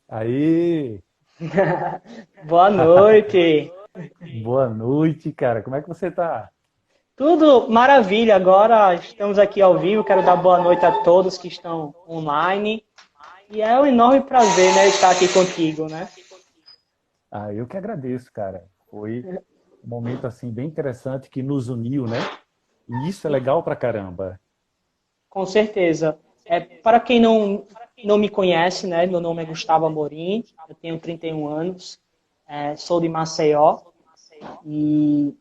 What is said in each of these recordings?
Aí, Boa noite. boa noite, cara. Como é que você tá? Tudo maravilha. Agora estamos aqui ao vivo. Quero dar boa noite a todos que estão online. E é um enorme prazer, né, estar aqui contigo, né? Ah, eu que agradeço, cara. Foi um momento assim bem interessante que nos uniu, né? E isso é legal pra caramba. Com certeza. Para quem não me conhece, né, meu nome é Gustavo Amorim. Eu tenho 31 anos. Sou de Maceió e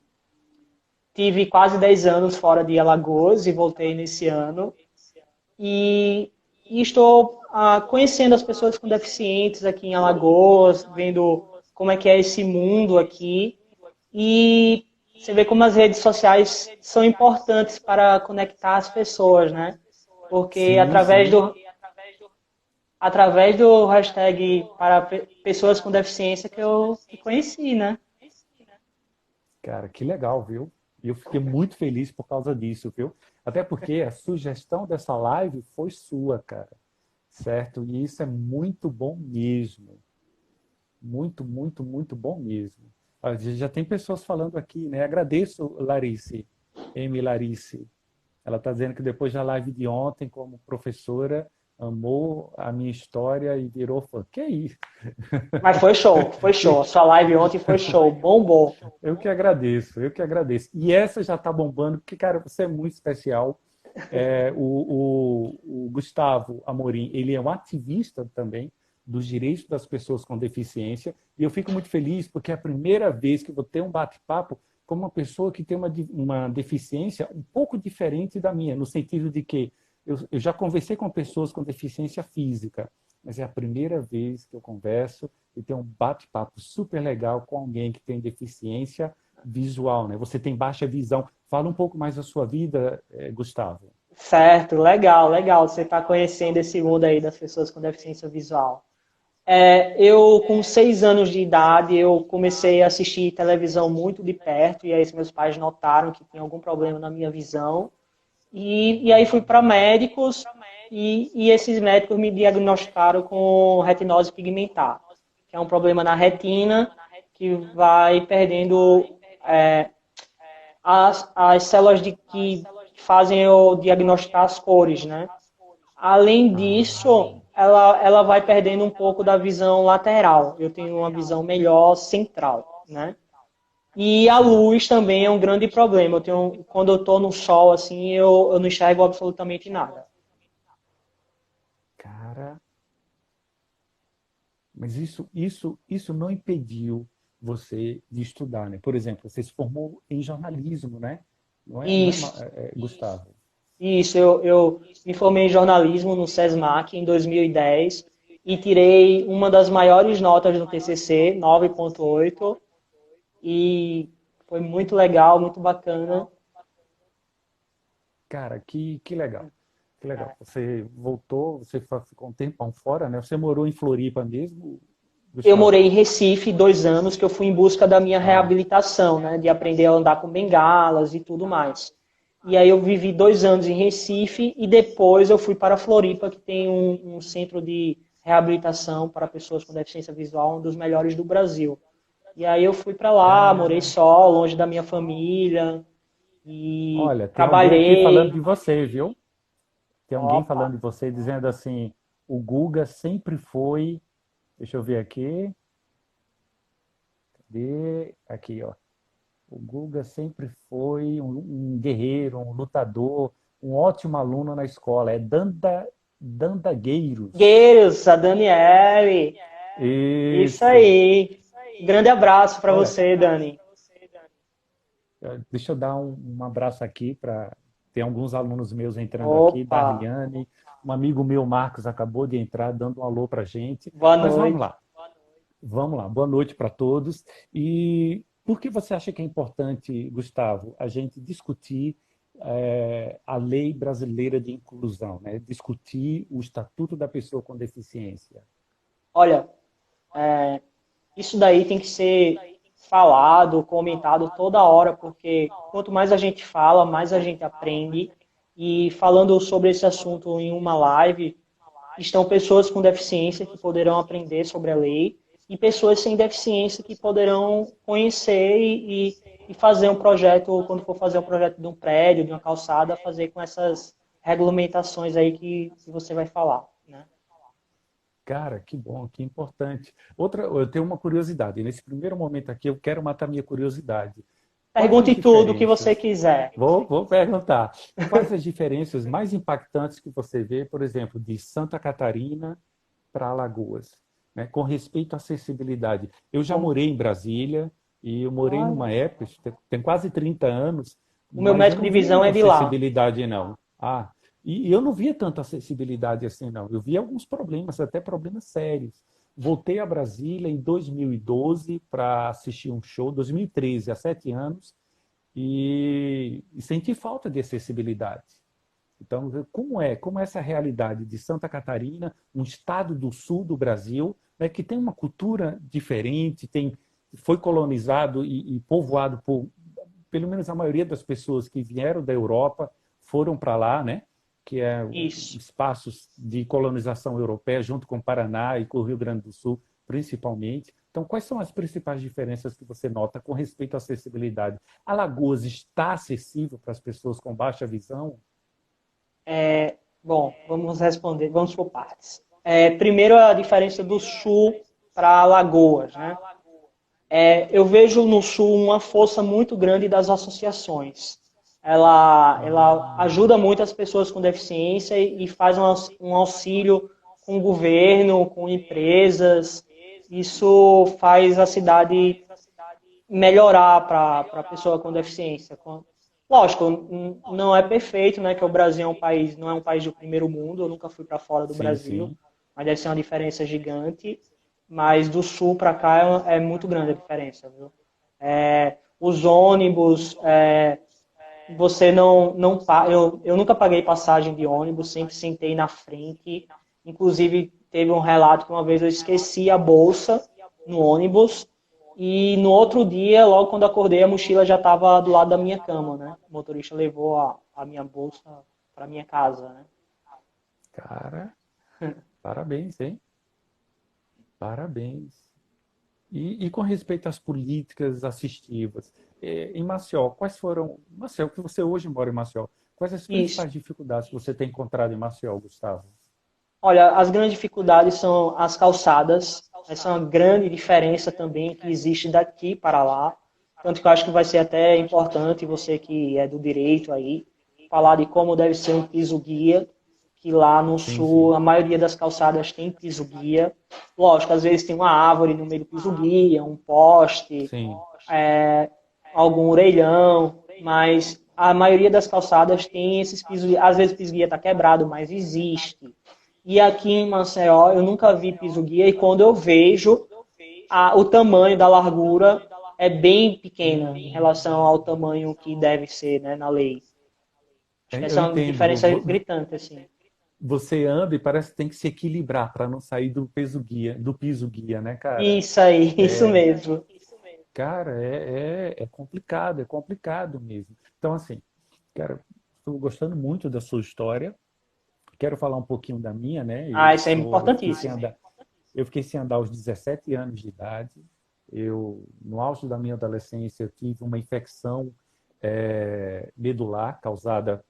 tive quase 10 anos fora de Alagoas e voltei nesse ano. E estou conhecendo as pessoas com deficientes aqui em Alagoas, vendo como é que é esse mundo aqui. E você vê como as redes sociais são importantes para conectar as pessoas, né? Porque Sim, sim. através do hashtag para pessoas com deficiência que eu te conheci, né? Cara, que legal, viu? E eu fiquei muito feliz por causa disso, viu? Até porque a sugestão dessa live foi sua, cara. Certo? E isso é muito bom mesmo. Muito, muito, muito bom mesmo. Ah, já tem pessoas falando aqui, né? Agradeço, Larice, Larice. Ela está dizendo que depois da live de ontem, como professora, amou a minha história e virou fã. Que isso? Mas foi show, foi show. A sua live ontem foi show, bombou. Eu que agradeço, eu que agradeço. E essa já está bombando, porque, cara, você é muito especial. O Gustavo Amorim, ele é um ativista também dos direitos das pessoas com deficiência, e eu fico muito feliz porque é a primeira vez que vou ter um bate-papo com uma pessoa que tem uma deficiência um pouco diferente da minha, no sentido de que eu já conversei com pessoas com deficiência física, mas é a primeira vez que eu converso e tenho um bate-papo super legal com alguém que tem deficiência visual, né? Você tem baixa visão. Fala um pouco mais da sua vida, Gustavo. Certo, legal, legal. Você está conhecendo esse mundo aí das pessoas com deficiência visual. Eu, com 6 anos de idade, eu comecei a assistir televisão muito de perto, e aí meus pais notaram que tinha algum problema na minha visão. E aí fui para médicos, e esses médicos me diagnosticaram com retinose pigmentar, que é um problema na retina que vai perdendo é, as células que fazem eu diagnosticar as cores, né? Além Ah, disso, ela vai perdendo um pouco da visão lateral. Eu tenho uma visão melhor central, né? E a sim. luz também é um grande problema. Quando eu estou no sol, assim, eu não enxergo absolutamente nada. Cara, mas isso não impediu você de estudar, né? Por exemplo, você se formou em jornalismo, né? Não é, Isso, Gustavo? isso. Eu me formei em jornalismo no SESMAC em 2010 e tirei uma das maiores notas no TCC, 9,8, e foi muito legal, muito bacana. Cara, que legal. Que legal. Você voltou, você ficou um tempão fora, né? Você morou em Floripa mesmo, Eu Gustavo? morei em Recife 2 anos, que eu fui em busca da minha Ah, reabilitação, né, de aprender a andar com bengalas e tudo mais. E aí eu vivi 2 anos em Recife e depois eu fui para Floripa, que tem um centro de reabilitação para pessoas com deficiência visual, um dos melhores do Brasil. E aí eu fui para lá, morei cara, só, longe da minha família e olha, tem alguém aqui falando trabalhei. de você, viu? Tem alguém Opa, falando de você dizendo assim: o Guga sempre foi. Deixa eu ver aqui. Cadê? Aqui, ó. O Guga sempre foi um guerreiro, um lutador, um ótimo aluno na escola. É Dandagueiros. Gueiros, a Daniele. Isso Isso. aí. Grande abraço para Olha, você, Dani. deixa eu dar um abraço aqui para. Tem alguns alunos meus entrando aqui, Opa, Dariane, um amigo meu, Marcos, acabou de entrar, dando um alô para gente. boa Mas vamos noite. lá. Vamos lá, boa noite para todos. E por que você acha que é importante, Gustavo, a gente discutir a lei brasileira de inclusão, né? Discutir o Estatuto da Pessoa com Deficiência? Olha, isso daí tem que ser falado, comentado toda hora, porque quanto mais a gente fala, mais a gente aprende. E falando sobre esse assunto em uma live, estão pessoas com deficiência que poderão aprender sobre a lei e pessoas sem deficiência que poderão conhecer e fazer um projeto, quando for fazer um projeto de um prédio, de uma calçada, fazer com essas regulamentações aí que você vai falar, né? Cara, que bom, que importante. Outra, eu tenho uma curiosidade. Nesse primeiro momento aqui, eu quero matar minha curiosidade. Quais as Pergunte tudo o que você diferenças? quiser. Vou perguntar. Quais as diferenças mais impactantes que você vê, por exemplo, de Santa Catarina para Alagoas, né, com respeito à acessibilidade? Eu já Bom, morei em Brasília e eu morei olha, numa época, isso tem quase 30 anos, o meu mas eu médico não de via visão uma é de lá. acessibilidade, não. E eu não via tanta acessibilidade assim, não. Eu via alguns problemas, até problemas sérios. Voltei a Brasília em 2012 para assistir um show, 2013, há 7 anos, e senti falta de acessibilidade. Então, como é essa realidade de Santa Catarina, um estado do sul do Brasil, né, que tem uma cultura diferente, foi colonizado e povoado por, pelo menos a maioria das pessoas que vieram da Europa foram para lá, né? Que é Isso. espaços de colonização europeia, junto com o Paraná e com o Rio Grande do Sul, principalmente. Então, quais são as principais diferenças que você nota com respeito à acessibilidade? Alagoas está acessível para as pessoas com baixa visão? Bom, vamos responder, vamos por partes. Primeiro, a diferença do sul para Alagoas, né? Eu vejo no sul uma força muito grande das associações. Ela ajuda muito as pessoas com deficiência e faz um auxílio com o governo, com empresas. Isso faz a cidade melhorar para a pessoa com deficiência. Lógico, não é perfeito, né? Que o Brasil é um país, não é um país do primeiro mundo. Eu nunca fui para fora do Sim, Brasil, sim. mas deve ser uma diferença gigante. Mas do sul para cá é muito grande a diferença, viu? Os ônibus, você não eu nunca paguei passagem de ônibus, sempre sentei na frente. Inclusive, teve um relato que uma vez eu esqueci a bolsa no ônibus e no outro dia, logo quando acordei, a mochila já estava do lado da minha cama, né? O motorista levou a minha bolsa para minha casa, né? Cara, parabéns, hein? Parabéns. E com respeito às políticas assistivas, em Maceió, quais foram. Maceió, que você hoje mora em Maceió, quais as Isso. principais dificuldades que você tem encontrado em Maceió, Gustavo? Olha, as grandes dificuldades são as calçadas. Essa é uma grande diferença também que existe daqui para lá. Tanto que eu acho que vai ser até importante você que é do direito aí, falar de como deve ser um piso guia, que lá no Sim, sul sim. a maioria das calçadas tem piso guia. Lógico, às vezes tem uma árvore no meio do piso guia, um poste, Sim. é, algum orelhão, mas a maioria das calçadas tem esses pisos guia. Às vezes o piso guia está quebrado, mas existe. E aqui em Maceió eu nunca vi piso guia e quando eu vejo o tamanho da largura é bem pequena em relação ao tamanho que deve ser, né, na lei. Acho que Eu essa é uma entendo. diferença gritante, assim. Você anda e parece que tem que se equilibrar para não sair do peso guia, do piso guia, né, cara? Isso aí, isso mesmo. Cara, é complicado mesmo. Então, assim, cara, estou gostando muito da sua história. Quero falar um pouquinho da minha, né? Isso é importantíssimo. Eu fiquei sem andar aos 17 anos de idade. No auge da minha adolescência, eu tive uma infecção medular causada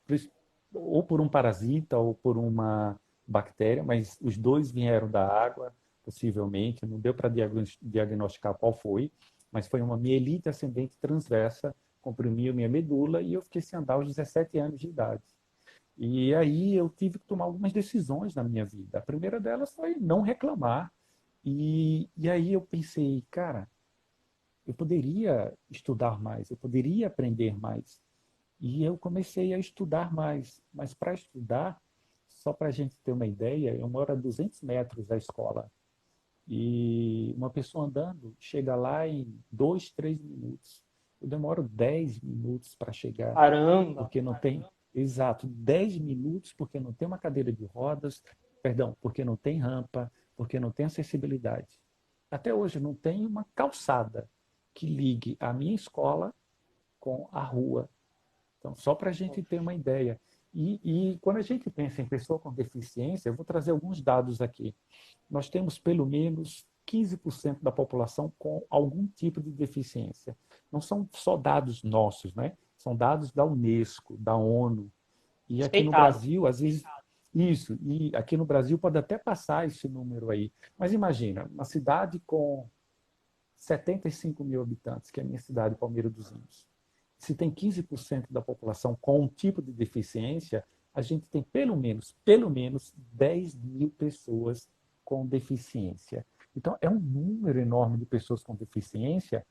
ou por um parasita ou por uma bactéria, mas os dois vieram da água, possivelmente. Não deu para diagnosticar qual foi, mas foi uma mielite ascendente transversa, comprimiu minha medula e eu fiquei sem andar aos 17 anos de idade. E aí eu tive que tomar algumas decisões na minha vida. A primeira delas foi não reclamar. E aí eu pensei, cara, eu poderia estudar mais, eu poderia aprender mais. E eu comecei a estudar mais. Mas para estudar, só para a gente ter uma ideia, eu moro a 200 metros da escola. E uma pessoa andando chega lá em 2, 3 minutos. Eu demoro 10 minutos para chegar, Caramba. porque não tem. Exato, 10 minutos porque não tem uma cadeira de rodas, perdão, porque não tem rampa, porque não tem acessibilidade. Até hoje não tem uma calçada que ligue a minha escola com a rua. Então, só para a gente ter uma ideia. E quando a gente pensa em pessoa com deficiência, eu vou trazer alguns dados aqui. Nós temos pelo menos 15% da população com algum tipo de deficiência. Não são só dados nossos, né? São dados da Unesco, da ONU. E aqui no Respeitado. Brasil, às vezes, isso, e aqui no Brasil pode até passar esse número aí. Mas imagina, uma cidade com 75 mil habitantes, que é a minha cidade, Palmeira dos Índios. Se tem 15% da população com um tipo de deficiência, a gente tem pelo menos 10 mil pessoas com deficiência. Então, é um número enorme de pessoas com deficiência,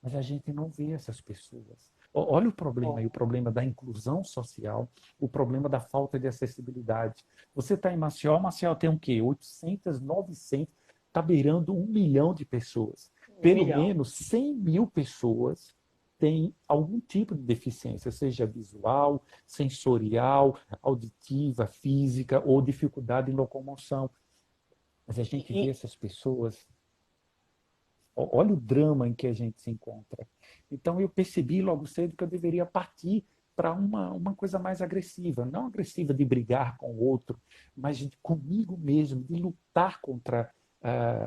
mas a gente não vê essas pessoas. Olha o problema aí, o problema da inclusão social, o problema da falta de acessibilidade. Você está em Maceió, Maceió tem o quê? 800, 900, está beirando 1 milhão de pessoas. Pelo milhão. menos 100 mil pessoas têm algum tipo de deficiência, seja visual, sensorial, auditiva, física ou dificuldade em locomoção. Mas a gente vê E, essas pessoas, olha o drama em que a gente se encontra. Então eu percebi logo cedo que eu deveria partir para uma coisa mais agressiva, não agressiva de brigar com o outro, mas comigo mesmo, de lutar contra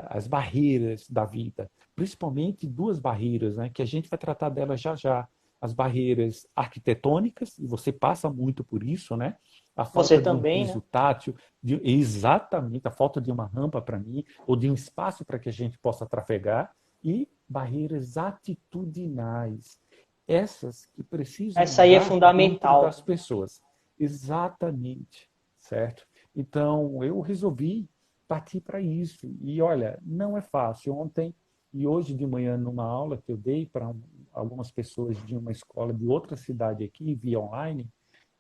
as barreiras da vida, principalmente duas barreiras, né, que a gente vai tratar delas já já. As barreiras arquitetônicas, e você passa muito por isso, né? A você falta de um também, né? piso tátil, exatamente, a falta de uma rampa para mim, ou de um espaço para que a gente possa trafegar, e barreiras atitudinais. Essas que precisam Essa aí é mudar dentro fundamental. das pessoas. Exatamente, certo? Então, eu resolvi partir para isso. E olha, não é fácil. Ontem e hoje de manhã, numa aula que eu dei para algumas pessoas de uma escola de outra cidade aqui, via online,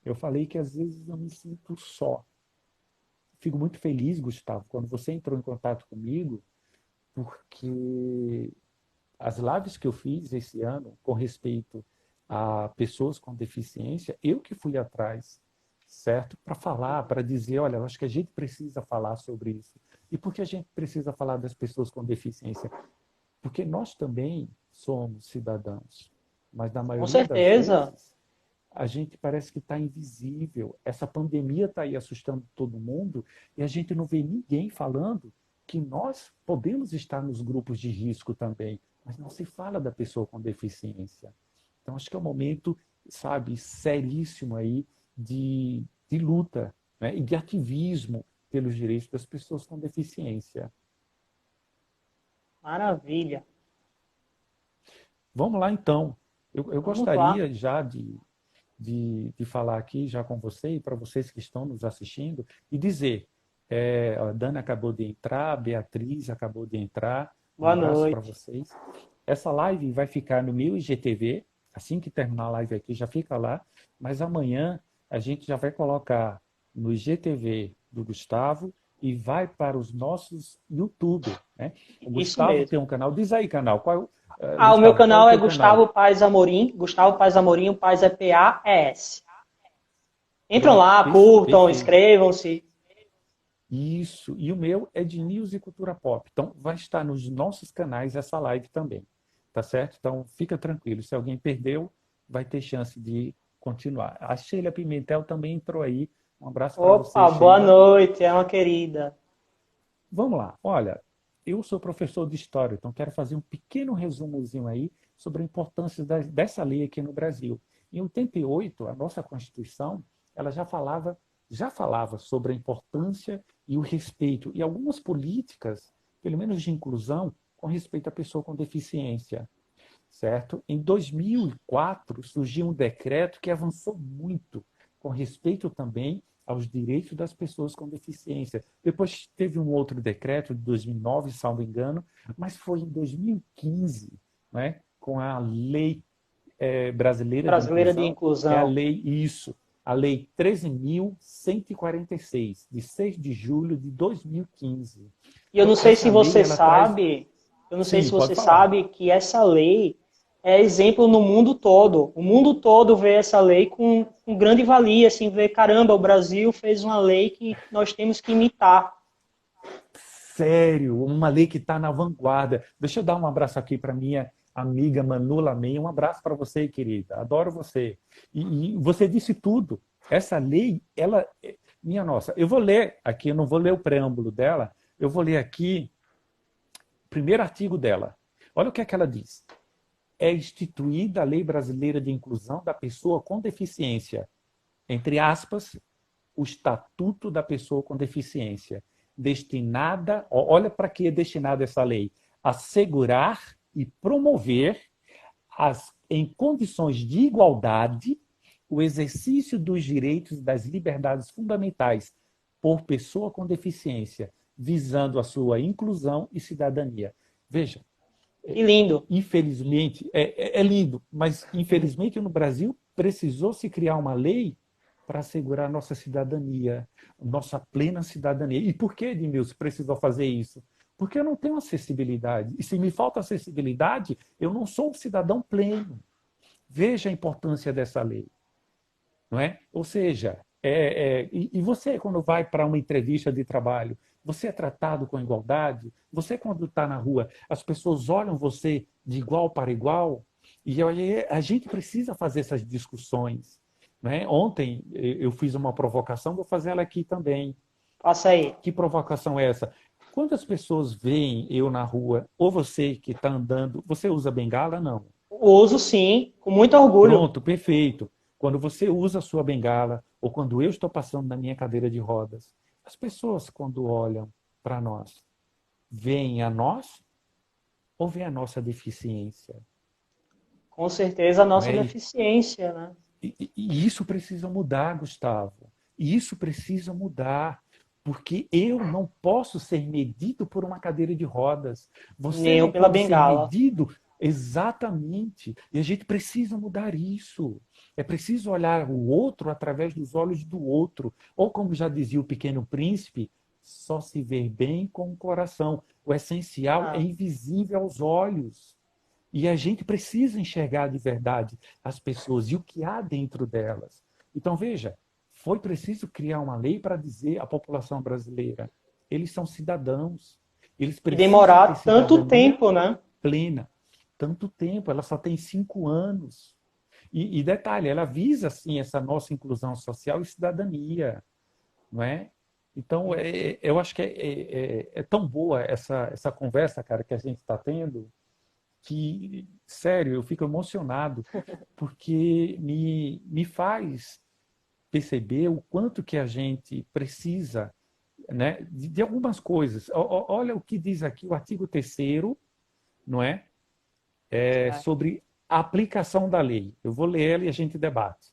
eu falei que às vezes eu me sinto só. Fico muito feliz, Gustavo, quando você entrou em contato comigo, porque as lives que eu fiz esse ano com respeito a pessoas com deficiência, eu que fui atrás, certo? Para falar, para dizer, olha, eu acho que a gente precisa falar sobre isso. E por que a gente precisa falar das pessoas com deficiência? Porque nós também somos cidadãos, mas na Com maioria das certeza. vezes a gente parece que está invisível. Essa pandemia está aí assustando todo mundo e a gente não vê ninguém falando que nós podemos estar nos grupos de risco também, mas não se fala da pessoa com deficiência. Então, acho que é um momento, sabe, seríssimo aí de luta, né, e de ativismo pelos direitos das pessoas com deficiência. Maravilha. Vamos lá, então. Eu Vamos lá. gostaria já de falar aqui já com você e para vocês que estão nos assistindo e dizer, a Dana acabou de entrar, a Beatriz acabou de entrar, um Boa abraço para noite. vocês. Essa live vai ficar no meu IGTV, assim que terminar a live aqui já fica lá, mas amanhã a gente já vai colocar no IGTV do Gustavo e vai para os nossos YouTube, né? O Isso Gustavo tem mesmo. um canal, diz aí canal, O meu Gustavo, qual é o canal é teu canal? Gustavo Paes Amorim. Gustavo Paes Amorim, o Paes é Paes. Entram Pronto, lá, curtam, perfeito. inscrevam-se. Isso. E o meu é de News e Cultura Pop. Então, vai estar nos nossos canais essa live também. Tá certo? Então, fica tranquilo. Se alguém perdeu, vai ter chance de continuar. A Sheila Pimentel também entrou aí. Um abraço para você, Opa, boa Sheila. noite, é uma querida. Vamos lá. Olha, eu sou professor de História, então quero fazer um pequeno resumozinho aí sobre a importância dessa lei aqui no Brasil. Em 88, a nossa Constituição, ela já falava sobre a importância e o respeito, e algumas políticas, pelo menos de inclusão, com respeito à pessoa com deficiência, certo? Em 2004, surgiu um decreto que avançou muito com respeito também aos direitos das pessoas com deficiência. Depois teve um outro decreto de 2009, salvo engano, mas foi em 2015, né, com a Lei Brasileira de Brasileira de Inclusão, é Inclusão. a Lei 13.146, de 6 de julho de 2015. E eu não Então, sei se essa lei, você ela traz... sabe, eu não sei se Sim, você pode falar. sabe que essa lei é exemplo no mundo todo. O mundo todo vê essa lei com grande valia, assim, vê, caramba, o Brasil fez uma lei que nós temos que imitar. Sério, uma lei que está na vanguarda. Deixa eu dar um abraço aqui para minha amiga Manu Lamen. Um abraço para você, querida. Adoro você. E você disse tudo. Essa lei, ela, minha nossa, eu vou ler aqui, eu não vou ler o preâmbulo dela, eu vou ler aqui o primeiro artigo dela. Olha o que é que ela diz. É instituída a Lei Brasileira de Inclusão da Pessoa com Deficiência, entre aspas, o Estatuto da Pessoa com Deficiência, destinada, olha para que é destinada essa lei, assegurar e promover em condições de igualdade o exercício dos direitos e das liberdades fundamentais por pessoa com deficiência, visando a sua inclusão e cidadania. Veja, Que lindo. infelizmente, é lindo, mas infelizmente no Brasil precisou se criar uma lei para assegurar nossa cidadania, nossa plena cidadania. E por que, Edmilson, precisou fazer isso? Porque eu não tenho acessibilidade. E se me falta acessibilidade, eu não sou um cidadão pleno. Veja a importância dessa lei. Não é? Ou seja, e você, quando vai para uma entrevista de trabalho, você é tratado com igualdade? Você, quando está na rua, as pessoas olham você de igual para igual? E a gente precisa fazer essas discussões. Né? Ontem eu fiz uma provocação, vou fazer ela aqui também. Passa aí. Que provocação é essa? Quando as pessoas veem eu na rua, ou você que está andando, você usa bengala? Não. Uso sim, com muito orgulho. Pronto, perfeito. Quando você usa a sua bengala, ou quando eu estou passando na minha cadeira de rodas, as pessoas, quando olham para nós, veem a nós ou veem a nossa deficiência? Com certeza a Não nossa é? deficiência, né? E isso precisa mudar, Gustavo. E isso precisa mudar. Porque eu não posso ser medido por uma cadeira de rodas. Você Nem eu não pela pode ser bengala. medido exatamente. E a gente precisa mudar isso. É preciso olhar o outro através dos olhos do outro. Ou, como já dizia o Pequeno Príncipe, só se ver bem com o coração. O essencial é Ah, invisível aos olhos. E a gente precisa enxergar de verdade as pessoas e o que há dentro delas. Então, veja, foi preciso criar uma lei para dizer à população brasileira: eles são cidadãos, eles e precisam ter demorar tanto cidadania tempo, né? plena. Tanto tempo, ela só tem 5 anos. E detalhe, ela visa, assim, essa nossa inclusão social e cidadania, não é? Então, eu acho que é tão boa essa conversa, cara, que a gente está tendo, que, sério, eu fico emocionado, porque me faz perceber o quanto que a gente precisa, né, de algumas coisas. Olha o que diz aqui o artigo 3º, não é? Certo, Sobre a aplicação da lei. Eu vou ler ela e a gente debate.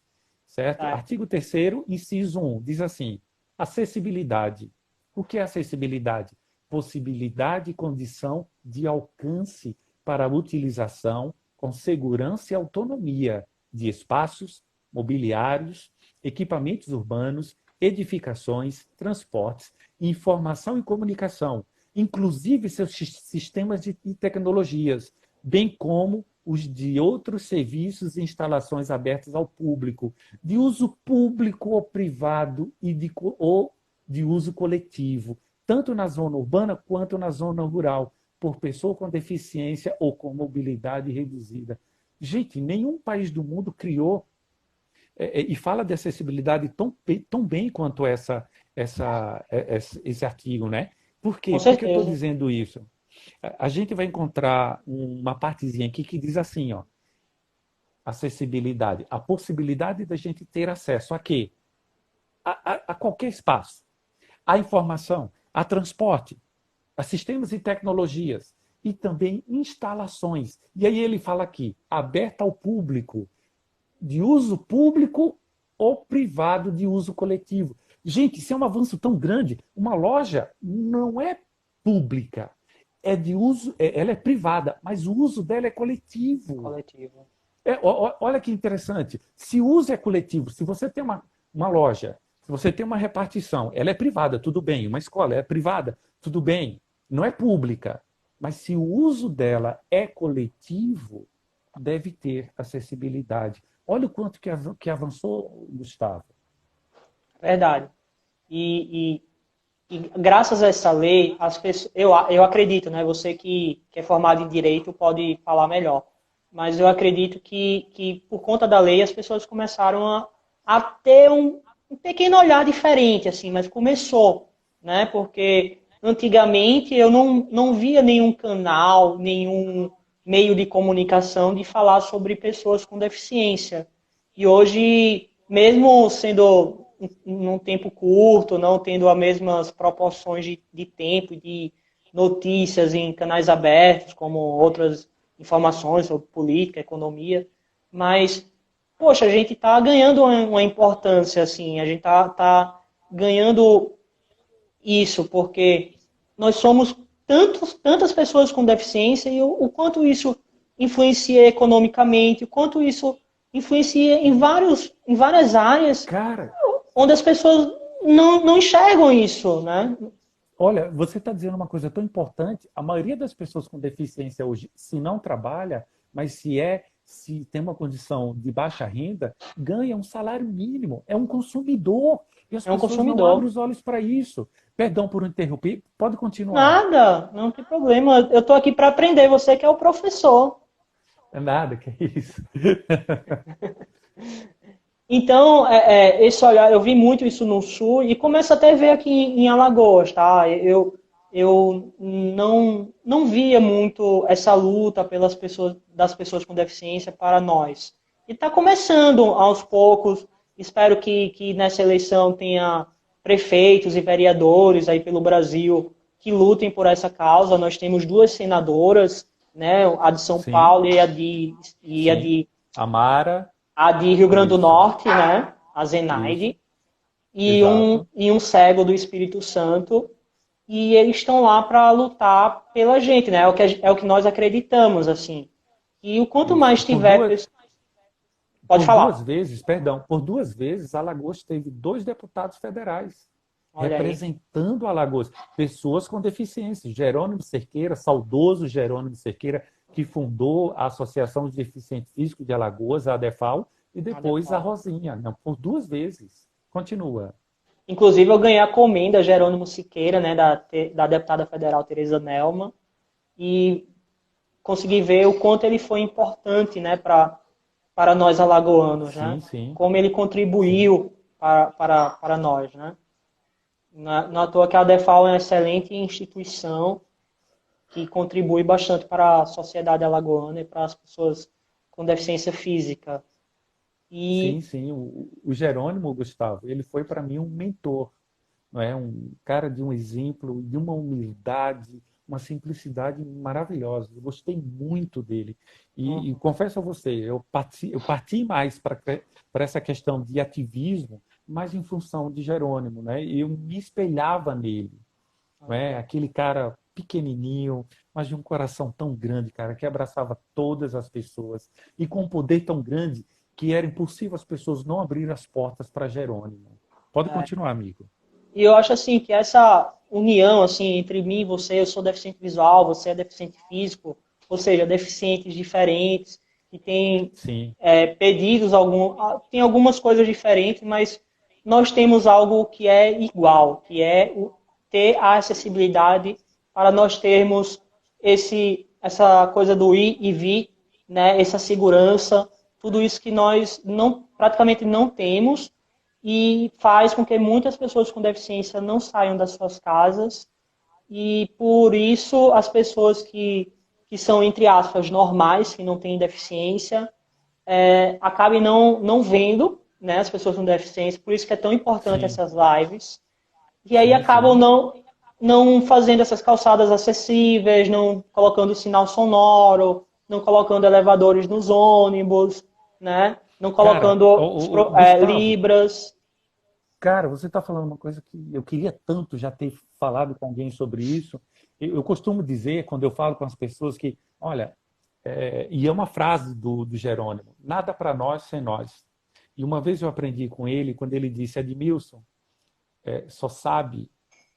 Certo? certo. Artigo 3º, inciso 1, diz assim: acessibilidade. O que é acessibilidade? Possibilidade e condição de alcance para a utilização com segurança e autonomia de espaços, mobiliários, equipamentos urbanos, edificações, transportes, informação e comunicação, inclusive seus sistemas de tecnologias, bem como os de outros serviços e instalações abertas ao público, de uso público ou privado ou de uso coletivo, tanto na zona urbana quanto na zona rural, por pessoa com deficiência ou com mobilidade reduzida. Gente, nenhum país do mundo criou e fala de acessibilidade tão bem quanto esse artigo, né? Por Com quê? Por que eu estou certeza. dizendo isso? A gente vai encontrar uma partezinha aqui que diz assim, ó, acessibilidade, a possibilidade da gente ter acesso a quê? A qualquer espaço, a informação, a transporte, a sistemas e tecnologias e também instalações. E aí ele fala aqui, aberta ao público, de uso público ou privado de uso coletivo. Gente, isso é um avanço tão grande. Uma loja não é pública, é de uso, ela é privada, mas o uso dela é coletivo. Coletivo. Olha que interessante. Se o uso é coletivo, se você tem uma loja, se você tem uma repartição, ela é privada, tudo bem. Uma escola é privada, tudo bem. Não é pública. Mas se o uso dela é coletivo, deve ter acessibilidade. Olha o quanto que avançou, Gustavo. Verdade. E, e graças a essa lei, as pessoas, eu acredito, né? Você que é formado em direito pode falar melhor. Mas eu acredito que por conta da lei as pessoas começaram a ter um pequeno olhar diferente, assim, mas começou, né? Porque antigamente eu não via nenhum canal, nenhum meio de comunicação de falar sobre pessoas com deficiência. E hoje, mesmo sendo num tempo curto, não tendo as mesmas proporções de tempo, de notícias em canais abertos, como outras informações sobre política, economia, mas, poxa, a gente está ganhando uma importância, assim, a gente tá ganhando isso, porque nós somos tantas pessoas com deficiência e o quanto isso influencia economicamente, o quanto isso influencia em várias áreas Cara, onde as pessoas não enxergam isso, né? olha, você está dizendo uma coisa tão importante. A maioria das pessoas com deficiência hoje, se não trabalha, mas se tem uma condição de baixa renda, ganha um salário mínimo. É um consumidor. E as É um pessoas não abrem consumidor. os olhos para isso. Perdão por interromper. Pode continuar. Nada, não tem problema. Eu estou aqui para aprender, você que é o professor. É nada, que é isso. Então, esse olhar, eu vi muito isso no Sul e começo até a ver aqui em Alagoas, tá? Eu não via muito essa luta pelas pessoas, das pessoas com deficiência para nós. E está começando aos poucos. Espero que nessa eleição tenha prefeitos e vereadores aí pelo Brasil que lutem por essa causa. Nós temos duas senadoras, né? A de São Sim, Paulo e sim. Amara, a de Rio Grande do isso, Norte, né? A isso, Zenaide, exato. e um cego do Espírito Santo. E eles estão lá para lutar pela gente, né? É o que nós acreditamos, assim. E o quanto Isso. mais tiver. Pode Por duas falar. vezes, perdão, por duas vezes, Alagoas teve dois deputados federais Olha aí. representando Alagoas, pessoas com deficiência. Jerônimo Cerqueira, saudoso Jerônimo Cerqueira, que fundou a Associação de Deficientes Físicos de Alagoas, a ADEFAL, e depois a Adequado. Rosinha. Não, por duas vezes. Continua. Inclusive, eu ganhei a comenda Jerônimo Siqueira, né? Da deputada federal Tereza Nelma. E consegui ver o quanto ele foi importante, né? Para nós alagoanos, né? Sim, sim, Como ele sim. contribuiu para nós, né? Não à toa que a ADEFAL é uma excelente instituição que contribui bastante para a sociedade alagoana e para as pessoas com deficiência física. Sim, E, sim. O Jerônimo, Gustavo, ele foi para mim um mentor, não é? Um cara de um exemplo, de uma humildade, uma simplicidade maravilhosa. Eu gostei muito dele. E confesso a você, eu parti mais para essa questão de ativismo, mais em função de Jerônimo, né? E eu me espelhava nele, não é? Aquele cara pequenininho, mas de um coração tão grande, cara, que abraçava todas as pessoas e com um poder tão grande que era impossível as pessoas não abrirem as portas para Jerônimo. Pode continuar, amigo. e eu acho assim que essa união assim entre mim e você, eu sou deficiente visual, você é deficiente físico, ou seja, deficientes diferentes que têm Sim, pedidos tem algumas coisas diferentes, mas nós temos algo que é igual, que é ter a acessibilidade para nós termos essa coisa do ir e vir, né? Essa segurança, tudo isso que nós praticamente não temos e faz com que muitas pessoas com deficiência não saiam das suas casas e por isso as pessoas que são, entre aspas, normais, que não têm deficiência, acabem não vendo, né, as pessoas com deficiência, por isso que é tão importante sim, essas lives, e aí sim, acabam sim. não fazendo essas calçadas acessíveis, não colocando sinal sonoro, não colocando elevadores nos ônibus, né, não Cara, colocando Gustavo, libras. cara, você está falando uma coisa que eu queria tanto já ter falado com alguém sobre isso. Eu costumo dizer, quando eu falo com as pessoas, que, olha, e é uma frase do Jerônimo, nada para nós sem nós. E uma vez eu aprendi com ele, quando ele disse, Edmilson, só sabe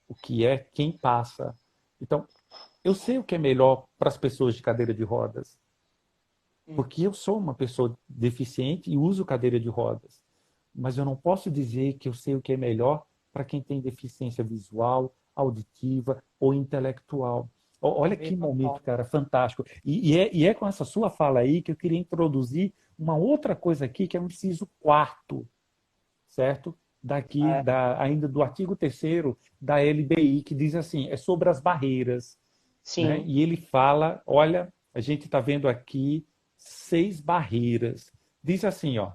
o que é quem passa. Então, eu sei o que é melhor para as pessoas de cadeira de rodas, porque eu sou uma pessoa deficiente e uso cadeira de rodas. Mas eu não posso dizer que eu sei o que é melhor para quem tem deficiência visual, auditiva ou intelectual. Olha que momento, cara, fantástico. E é com essa sua fala aí que eu queria introduzir uma outra coisa aqui, que é um inciso quarto. certo? Daqui, É, ainda do artigo 3º da LBI, que diz assim, é sobre as barreiras, né? sim. E ele fala, olha, a gente está vendo aqui 6 barreiras. Diz assim, ó,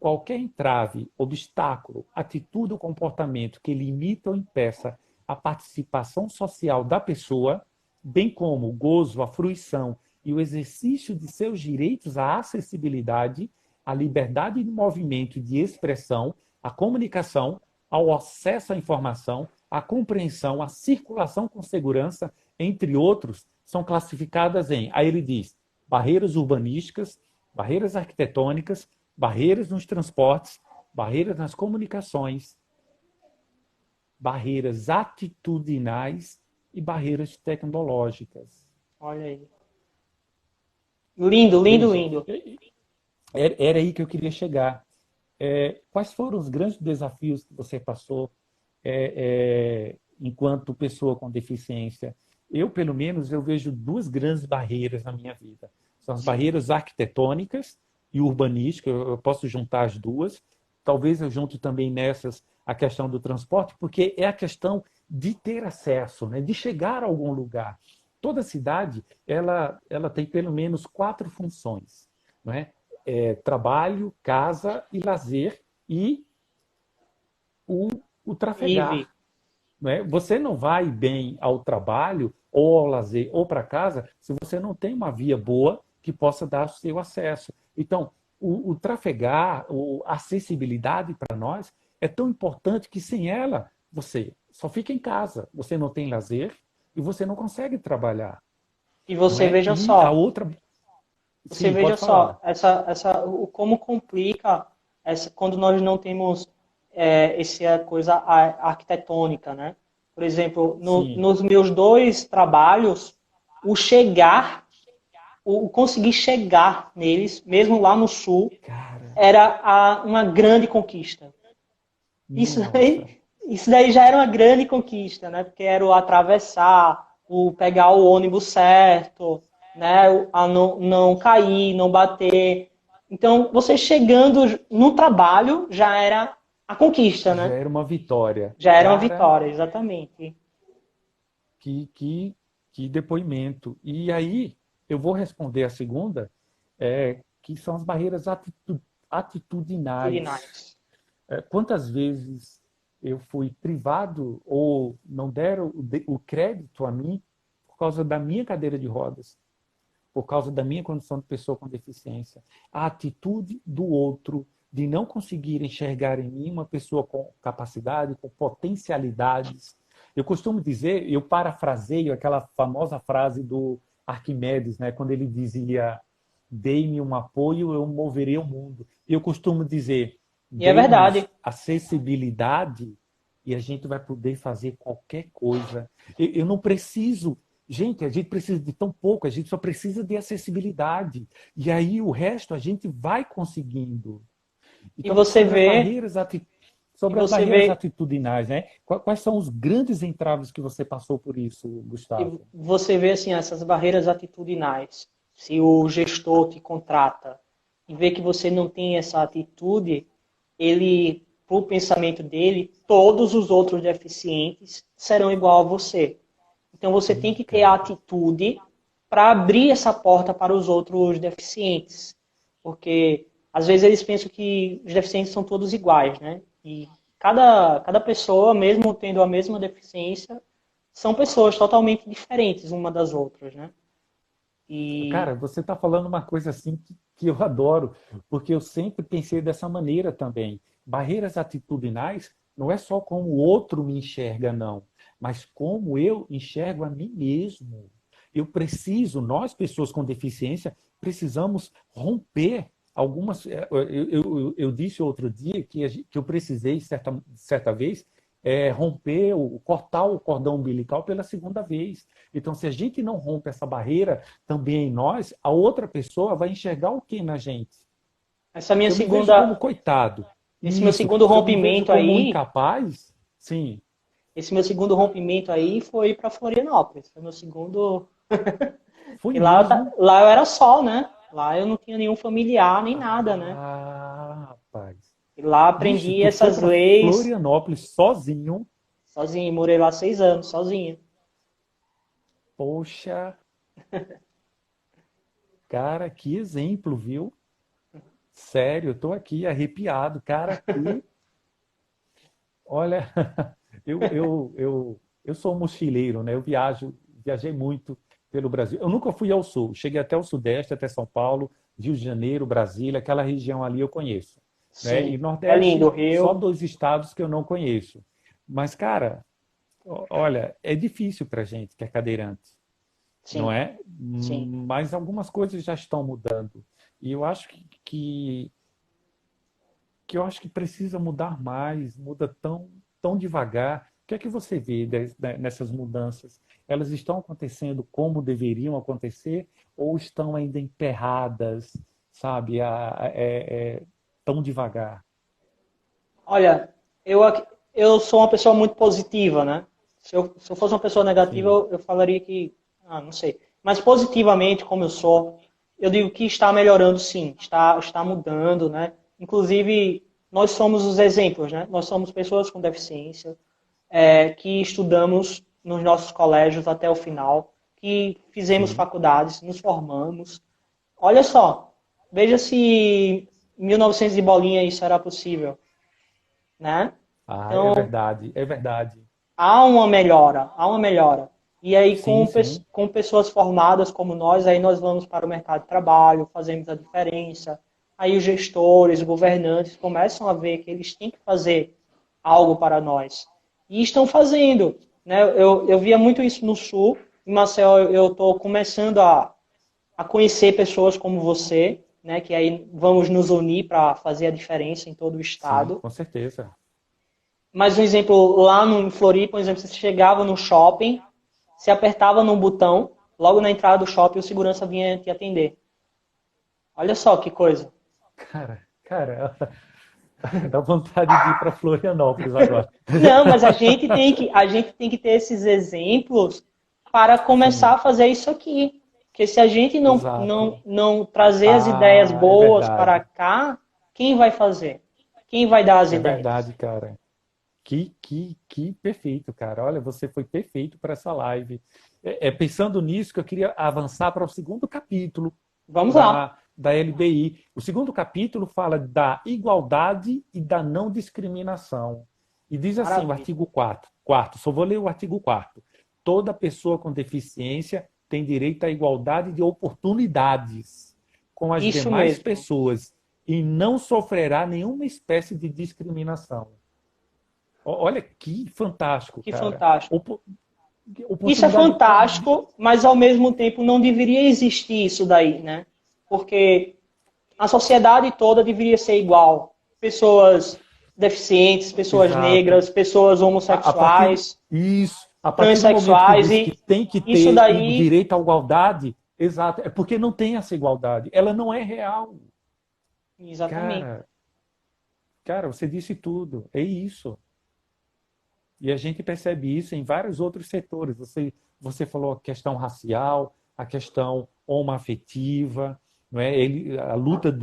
qualquer entrave, obstáculo, atitude ou comportamento que limita ou impeça a participação social da pessoa, bem como o gozo, a fruição e o exercício de seus direitos à acessibilidade, à liberdade de movimento e de expressão, à comunicação, ao acesso à informação, à compreensão, à circulação com segurança, entre outros, são classificadas em, aí ele diz, barreiras urbanísticas, barreiras arquitetônicas, barreiras nos transportes, barreiras nas comunicações, barreiras atitudinais e barreiras tecnológicas. Olha aí. Lindo, lindo, Veja, lindo. era aí que eu queria chegar. Quais foram os grandes desafios que você passou enquanto pessoa com deficiência? Eu, pelo menos, eu vejo 2 grandes barreiras na minha vida. São as Sim. barreiras arquitetônicas e urbanísticas, eu posso juntar as duas. Talvez eu junto também nessas a questão do transporte, porque é a questão de ter acesso, né? De chegar a algum lugar. Toda cidade, ela tem pelo menos 4 funções, não é? Trabalho, casa e lazer e o, o Ive. trafegar. Não é? Você não vai bem ao trabalho, ou ao lazer, ou para casa, se você não tem uma via boa que possa dar o seu acesso. Então, o trafegar, a acessibilidade para nós é tão importante que sem ela você só fica em casa, você não tem lazer e você não consegue trabalhar, E não você é? veja E a só, outra, você sim, veja pode só, falar. o como complica quando nós não temos essa coisa arquitetônica, né? Por exemplo, Sim, nos meus 2 trabalhos, o chegar, o conseguir chegar neles, mesmo lá no sul, cara, era uma grande conquista. Isso nossa. daí, isso daí já era uma grande conquista, né? Porque era o atravessar, o pegar o ônibus certo, né? A não cair, não bater. Então, você chegando no trabalho já era a conquista, Já né? era uma vitória. Já era uma Cara, vitória, exatamente. que, que, que depoimento. E aí, eu vou responder a segunda, que são as barreiras Tudo atitudinais. nice. Quantas vezes eu fui privado ou não deram o crédito a mim por causa da minha cadeira de rodas, por causa da minha condição de pessoa com deficiência? A atitude do outro de não conseguir enxergar em mim uma pessoa com capacidade, com potencialidades. Eu costumo dizer, eu parafraseio aquela famosa frase do Arquimedes, né, quando ele dizia: dei-me um apoio, eu moverei o mundo. Eu costumo dizer: E é verdade. dê-nos acessibilidade e a gente vai poder fazer qualquer coisa. Eu não preciso. Gente, a gente precisa de tão pouco, a gente só precisa de acessibilidade. E aí o resto a gente vai conseguindo. E Então, você vê, e sobre as você barreiras vê, atitudinais, né? Quais são os grandes entraves que você passou por isso, e Gustavo? você vê assim essas barreiras atitudinais. Se o gestor te contrata e vê que você não tem essa atitude, ele, pro pensamento dele, todos os outros deficientes serão igual a você. Então você tem Ih, que ter a cara. atitude para abrir essa porta para os outros deficientes, porque às vezes eles pensam que os deficientes são todos iguais, né? E cada pessoa, mesmo tendo a mesma deficiência, são pessoas totalmente diferentes uma das outras, né? E Cara, você está falando uma coisa assim que eu adoro, porque eu sempre pensei dessa maneira também. Barreiras atitudinais não é só como o outro me enxerga, não, mas como eu enxergo a mim mesmo. Eu preciso, nós, pessoas com deficiência, precisamos romper algumas. Eu disse outro dia que eu precisei, certa vez, romper, cortar o cordão umbilical pela segunda vez. Então, se a gente não rompe essa barreira também em nós, a outra pessoa vai enxergar o que na gente? essa minha Se eu me vejo como segunda, coitado, esse meu isso, segundo se eu me vejo rompimento como aí, incapaz, sim, esse meu segundo rompimento aí foi para Florianópolis. Foi meu segundo. foi E lá, mesmo. lá eu era só, né? Lá eu não tinha nenhum familiar nem nada, né? Ah, rapaz. E Lá Vixe, aprendi tu foi essas para leis Florianópolis sozinho. sozinho. Morei lá 6 anos, sozinho. Poxa, cara, que exemplo, viu? Sério, eu tô aqui arrepiado. Cara, olha, eu sou um mochileiro, né? Eu viajei muito pelo Brasil. Eu nunca fui ao sul, cheguei até o Sudeste, até São Paulo, Rio de Janeiro, Brasília, aquela região ali eu conheço, né? E Sim. É lindo o Nordeste, só Rio. 2 estados que eu não conheço. Mas, cara, olha, é difícil para gente que é cadeirante, não Sim, é? sim. Mas algumas coisas já estão mudando. E eu acho que eu acho que precisa mudar mais, muda tão devagar. O que é que você vê nessas mudanças? Elas estão acontecendo como deveriam acontecer ou estão ainda emperradas, sabe, tão devagar? Olha, eu sou uma pessoa muito positiva, né? Se eu fosse uma pessoa negativa, Sim, eu falaria que, não sei. Mas positivamente, como eu sou, eu digo que está melhorando sim, está mudando, né? Inclusive, nós somos os exemplos, né? Nós somos pessoas com deficiência, que estudamos nos nossos colégios até o final, que fizemos sim. faculdades, nos formamos. Olha só, veja se em 1900 de bolinha isso era possível, né? Ah, é Então, verdade, é verdade. há uma melhora, há uma melhora. E aí, Sim, sim, com pessoas formadas como nós, aí nós vamos para o mercado de trabalho, fazemos a diferença. Aí os gestores, os governantes começam a ver que eles têm que fazer algo para nós. E estão fazendo, né? Eu via muito isso no Sul. Em Maceió, eu estou começando a conhecer pessoas como você, né? Que aí vamos nos unir para fazer a diferença em todo o sim, estado. com certeza. Mas um exemplo, lá no, em Floripa, por exemplo, você chegava no shopping, se apertava num botão, logo na entrada do shopping o segurança vinha te atender. Olha só que coisa. Cara, dá vontade de ir para Florianópolis agora. Não, mas a gente tem que ter esses exemplos para começar Sim, a fazer isso aqui. Porque se a gente exato. não trazer as ideias Ah, é boas para verdade. cá, quem vai fazer? Quem vai dar as É ideias? verdade, cara. Que perfeito, cara. Olha, você foi perfeito para essa live. Pensando nisso, que eu queria avançar para o segundo capítulo Vamos lá. da LBI. O segundo capítulo fala da igualdade e da não discriminação. E diz assim, o Maravilha. artigo quarto, só vou ler o artigo quarto. Toda pessoa com deficiência tem direito à igualdade de oportunidades com as Isso demais mesmo. pessoas e não sofrerá nenhuma espécie de discriminação. Olha que fantástico, Que cara. fantástico. Isso é Oportunidade. fantástico, mas ao mesmo tempo não deveria existir isso daí, né? Porque a sociedade toda deveria ser igual. Pessoas deficientes, pessoas Exato. negras, pessoas A partir homossexuais, isso, a partir do momento que transexuais diz que e tem que isso ter o daí, direito à igualdade, exato, é porque não tem essa igualdade. Ela não é real. exatamente. Cara, cara, você disse tudo. É isso. E a gente percebe isso em vários outros setores. Você falou a questão racial, a questão homoafetiva, não é? A luta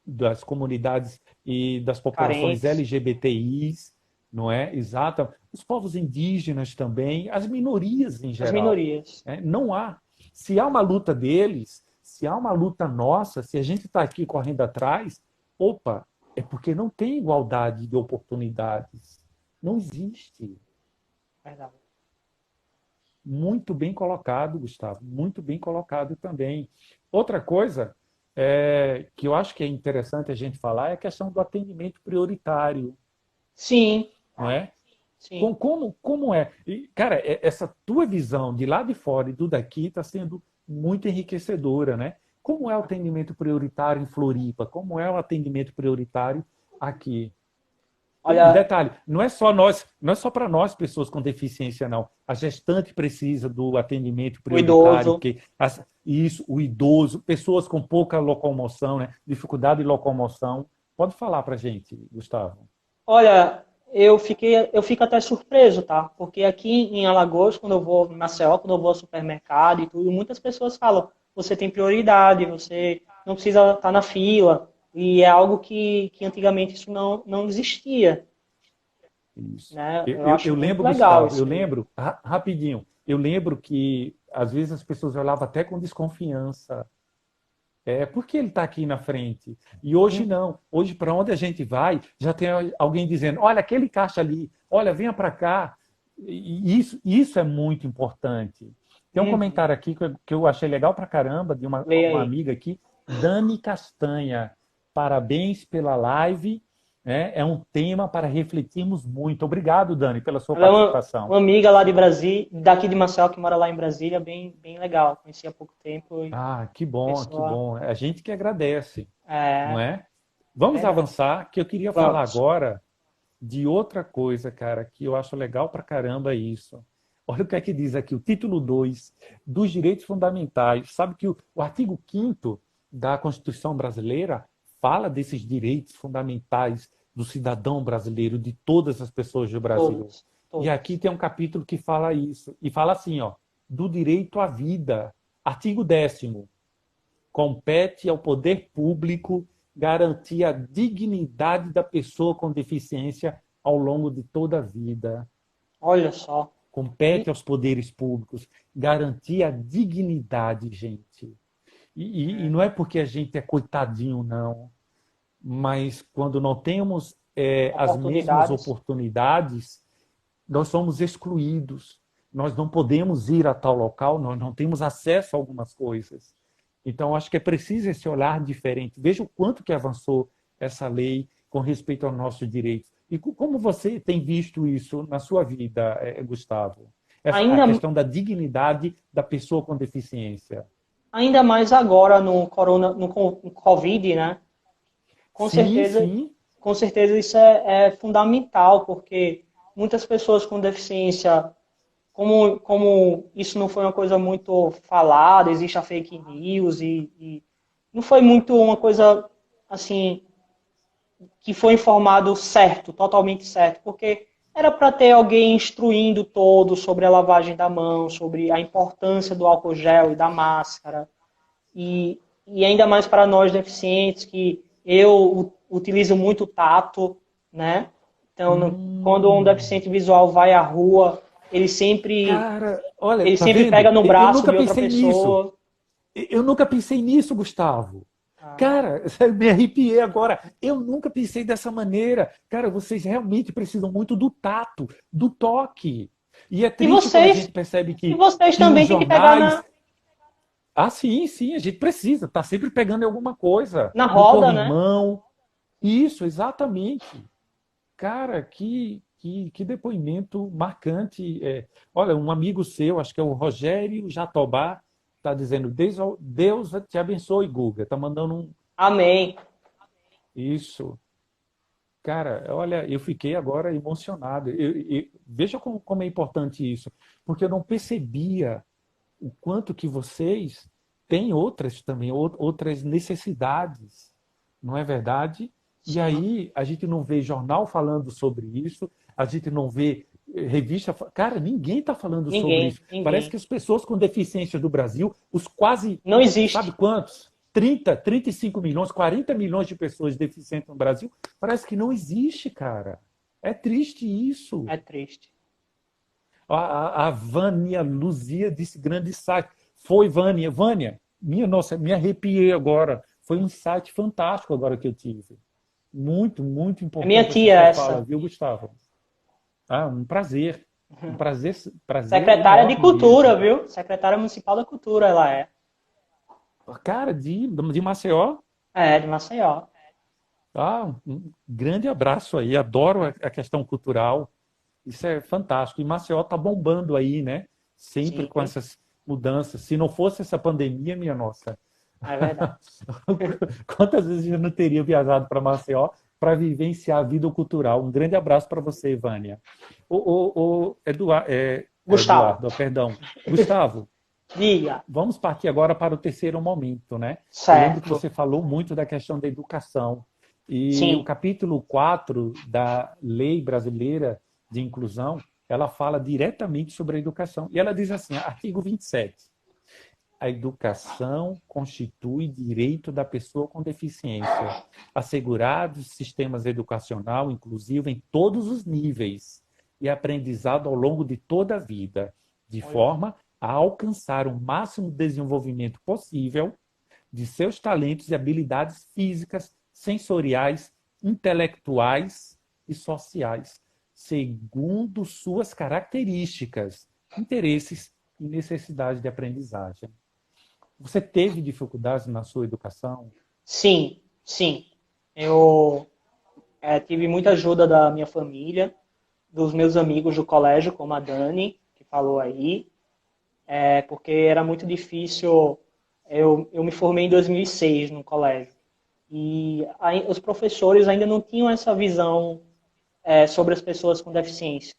das comunidades e das populações Carentes, LGBTIs, não é? Exato. Os povos indígenas também, as minorias em as geral. minorias. Né? Não há. Se há uma luta deles, se há uma luta nossa, se a gente está aqui correndo atrás, opa, é porque não tem igualdade de oportunidades. Não existe. Verdade. Muito bem colocado, Gustavo. Muito bem colocado também. Outra coisa que eu acho que é interessante a gente falar é a questão do atendimento prioritário, Sim, não é? sim. Como é? E, cara, essa tua visão de lá de fora e do daqui está sendo muito enriquecedora, né? Como é o atendimento prioritário em Floripa? Como é o atendimento prioritário aqui? E Olha, detalhe, não é só nós, não é só para nós, pessoas com deficiência, não. A gestante precisa do atendimento o prioritário, idoso. porque isso, o idoso, pessoas com pouca locomoção, né? Dificuldade de locomoção. Pode falar para a gente, Gustavo. Olha, eu fico até surpreso, tá? Porque aqui em Alagoas, quando eu vou em Maceió, quando eu vou ao supermercado e tudo, muitas pessoas falam: você tem prioridade, você não precisa estar na fila. E é algo que antigamente isso não existia, Isso. né? Eu Eu, acho eu muito lembro, legal Gustavo, eu isso aí. lembro, rapidinho, eu lembro que às vezes as pessoas olhavam até com desconfiança. Por que ele está aqui na frente? E hoje Uhum, não. Hoje, para onde a gente vai, já tem alguém dizendo: olha, aquele caixa ali, olha, venha para cá. E isso é muito importante. Tem um uhum. comentário aqui que eu achei legal pra caramba, de uma, Leia uma aí. amiga aqui, Dani Castanha. Parabéns pela live. Né? É um tema para refletirmos muito. Obrigado, Dani, pela sua Ela é participação. uma amiga lá de Brasília, daqui de Marcel, que mora lá em Brasília, bem legal. Conheci há pouco tempo e Ah, que bom, que pessoa. bom. A gente que agradece, não É, é? é Vamos verdade. avançar, que eu queria falar Vamos. agora de outra coisa, cara, que eu acho legal pra caramba isso. Olha o que é que diz aqui, o título 2 dos direitos fundamentais. Sabe que o artigo 5º da Constituição brasileira fala desses direitos fundamentais do cidadão brasileiro, de todas as pessoas do Brasil. Todos, E aqui todos. tem um capítulo que fala isso. E fala assim, ó, do direito à vida. Artigo 10º. Compete ao poder público garantir a dignidade da pessoa com deficiência ao longo de toda a vida. Olha só. Compete E, aos poderes públicos garantir a dignidade, gente. E é, não é porque a gente é coitadinho, não, mas quando não temos as mesmas oportunidades. oportunidades, nós somos excluídos. Nós não podemos ir a tal local, nós não temos acesso a algumas coisas. Então, acho que é preciso esse olhar diferente. Veja o quanto que avançou essa lei com respeito aos nossos direitos. E como você tem visto isso na sua vida, Gustavo? A Ainda, questão da dignidade da pessoa com deficiência. ainda mais agora no corona, no Covid, né? Com Sim, certeza, sim. com certeza isso é fundamental, porque muitas pessoas com deficiência, como isso não foi uma coisa muito falada, existe a fake news e não foi muito uma coisa assim que foi informado certo, totalmente certo, porque era para ter alguém instruindo todos sobre a lavagem da mão, sobre a importância do álcool gel e da máscara, e ainda mais para nós deficientes, que eu utilizo muito o tato, né? Então, quando um Hum. deficiente visual vai à rua, ele sempre, Cara, olha, ele tá sempre vendo? pega no Eu braço nunca de outra pensei nisso. pessoa. Eu nunca pensei nisso, Gustavo. Ah, Cara, me arrepiei agora. Eu nunca pensei dessa maneira. Cara, vocês realmente precisam muito do tato, do toque. E é e triste quando a vocês, gente percebe e que, vocês que os também têm que pegar jornais. Ah, sim, sim, a gente precisa. Tá sempre pegando em alguma coisa. na No roda, né? corrimão. Isso, exatamente. Cara, que depoimento marcante. Olha, um amigo seu, acho que é o Rogério Jatobá, está dizendo: Deus te abençoe, Guga. Está mandando um. Amém. Isso. Cara, olha, eu fiquei agora emocionado. Veja como é importante isso, porque eu não percebia o quanto que vocês têm outras também, outras necessidades, não é verdade? E Sim. aí a gente não vê jornal falando sobre isso, a gente não vê revista. Cara, ninguém está falando sobre Ninguém, isso. Parece ninguém. que as pessoas com deficiência do Brasil, os quase, Não sabe existe. quantos? 35 milhões, 40 milhões de pessoas deficientes no Brasil, parece que não existe, cara. É triste isso. É triste. A Vânia Luzia disse grande insight. Foi, Vânia. Vânia, minha nossa, me arrepiei agora. Foi um insight fantástico agora que eu tive. Muito, muito É minha importante essa tia sua fala, essa. viu, Gustavo? Ah, um prazer. Um prazer, prazer Secretária de enorme Cultura, mesmo. viu? Secretária Municipal da Cultura, ela é. Cara, de Maceió, É, de Maceió. um grande abraço aí. Adoro a questão cultural. Isso é fantástico. E Maceió está bombando aí, né? Sempre Sim, com essas mudanças. Se não fosse essa pandemia, minha nossa, é verdade. quantas vezes eu não teria viajado para Maceió para vivenciar a vida cultural? Um grande abraço para você, Vânia. O Eduardo, Gustavo, Eduardo, perdão. Gustavo, diga. vamos partir agora para o terceiro momento, né? Eu lembro que Certo. você falou muito da questão da educação. E o Sim. capítulo 4 da Lei Brasileira de Inclusão, ela fala diretamente sobre a educação. E ela diz assim, artigo 27. a educação constitui direito da pessoa com deficiência, assegurados sistemas educacional inclusivo em todos os níveis e aprendizado ao longo de toda a vida, de forma a alcançar o máximo desenvolvimento possível de seus talentos e habilidades físicas, sensoriais, intelectuais e sociais, segundo suas características, interesses e necessidades de aprendizagem. Você teve dificuldades na sua educação? Sim, sim. Eu tive muita ajuda da minha família, dos meus amigos do colégio, como a Dani, que falou aí, porque era muito difícil. Eu me formei em 2006 no colégio. E os professores ainda não tinham essa visão sobre as pessoas com deficiência.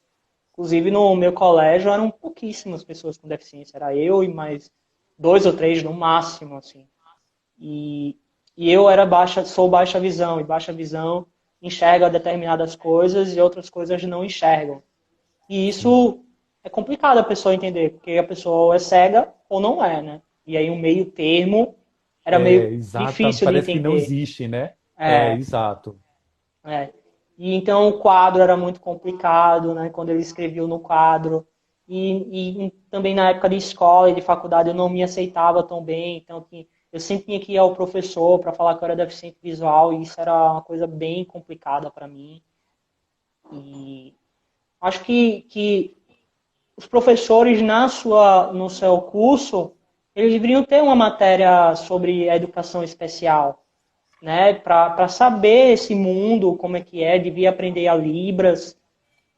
Inclusive, no meu colégio, eram pouquíssimas pessoas com deficiência. Era eu e mais 2 ou 3 no máximo, assim. E eu sou baixa visão, e baixa visão enxerga determinadas coisas e outras coisas não enxergam. E isso é complicado a pessoa entender, porque a pessoa ou é cega ou não é, né? E aí um meio termo era meio Exato, difícil de parece que não entender. existe, né? É, Exato. é. E então o quadro era muito complicado, né? Quando ele escrevia no quadro. E também na época de escola e de faculdade eu não me aceitava tão bem, então eu sempre tinha que ir ao professor para falar que eu era deficiente visual e isso era uma coisa bem complicada para mim. E acho que os professores no seu curso, eles deveriam ter uma matéria sobre a educação especial, né? Para saber esse mundo, como é que é, devia aprender a Libras,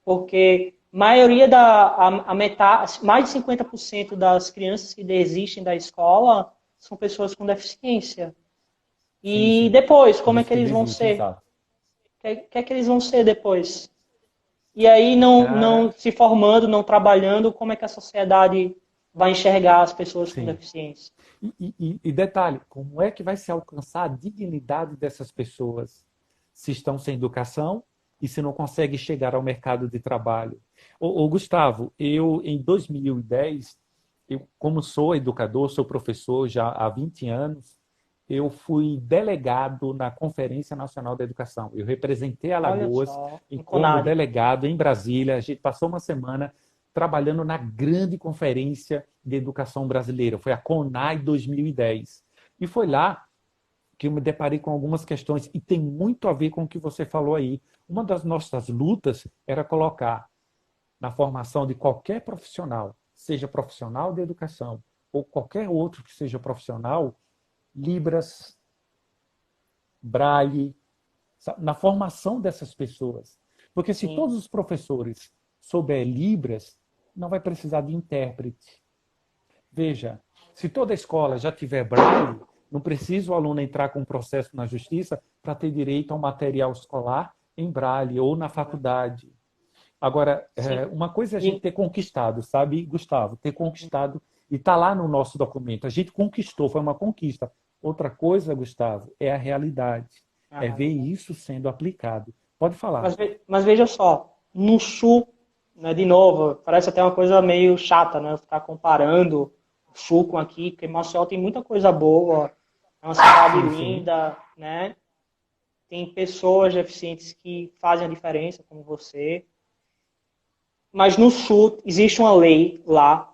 porque maioria a metade, mais de 50% das crianças que desistem da escola são pessoas com deficiência. Sim, E sim. depois, Por como é isso que que eles vão desiste, ser? exato. O que é que eles vão ser depois? E aí, não Cara, se formando, não trabalhando, como é que a sociedade vai enxergar as pessoas com sim. deficiência? E detalhe, como é que vai se alcançar a dignidade dessas pessoas se estão sem educação e se não conseguem chegar ao mercado de trabalho? Gustavo, eu em 2010, eu, como sou educador, sou professor já há 20 anos, eu fui delegado na Conferência Nacional da Educação. Eu representei Olha Alagoas só, e no como CONAD. delegado em Brasília, a gente passou uma semana trabalhando na grande conferência de educação brasileira. Foi a CONAI 2010. E foi lá que eu me deparei com algumas questões, e tem muito a ver com o que você falou aí. Uma das nossas lutas era colocar na formação de qualquer profissional, seja profissional de educação ou qualquer outro que seja profissional, Libras, Braille, na formação dessas pessoas. Porque se Sim, todos os professores souberem Libras, não vai precisar de intérprete. Veja, se toda escola já tiver Braille, não precisa o aluno entrar com um processo na justiça para ter direito a um material escolar em Braille ou na faculdade. Agora, sim. uma coisa é a gente E, ter conquistado, sabe, Gustavo? Ter conquistado, e está lá no nosso documento. A gente conquistou, foi uma conquista. Outra coisa, Gustavo, é a realidade. É ver isso sendo aplicado. Pode falar. mas veja só, no sul, né, de novo, parece até uma coisa meio chata, né? Ficar comparando o sul com aqui, porque Maceió tem muita coisa boa, é uma cidade Sim, sim. linda, né? Tem pessoas deficientes que fazem a diferença, como você. Mas no sul existe uma lei lá,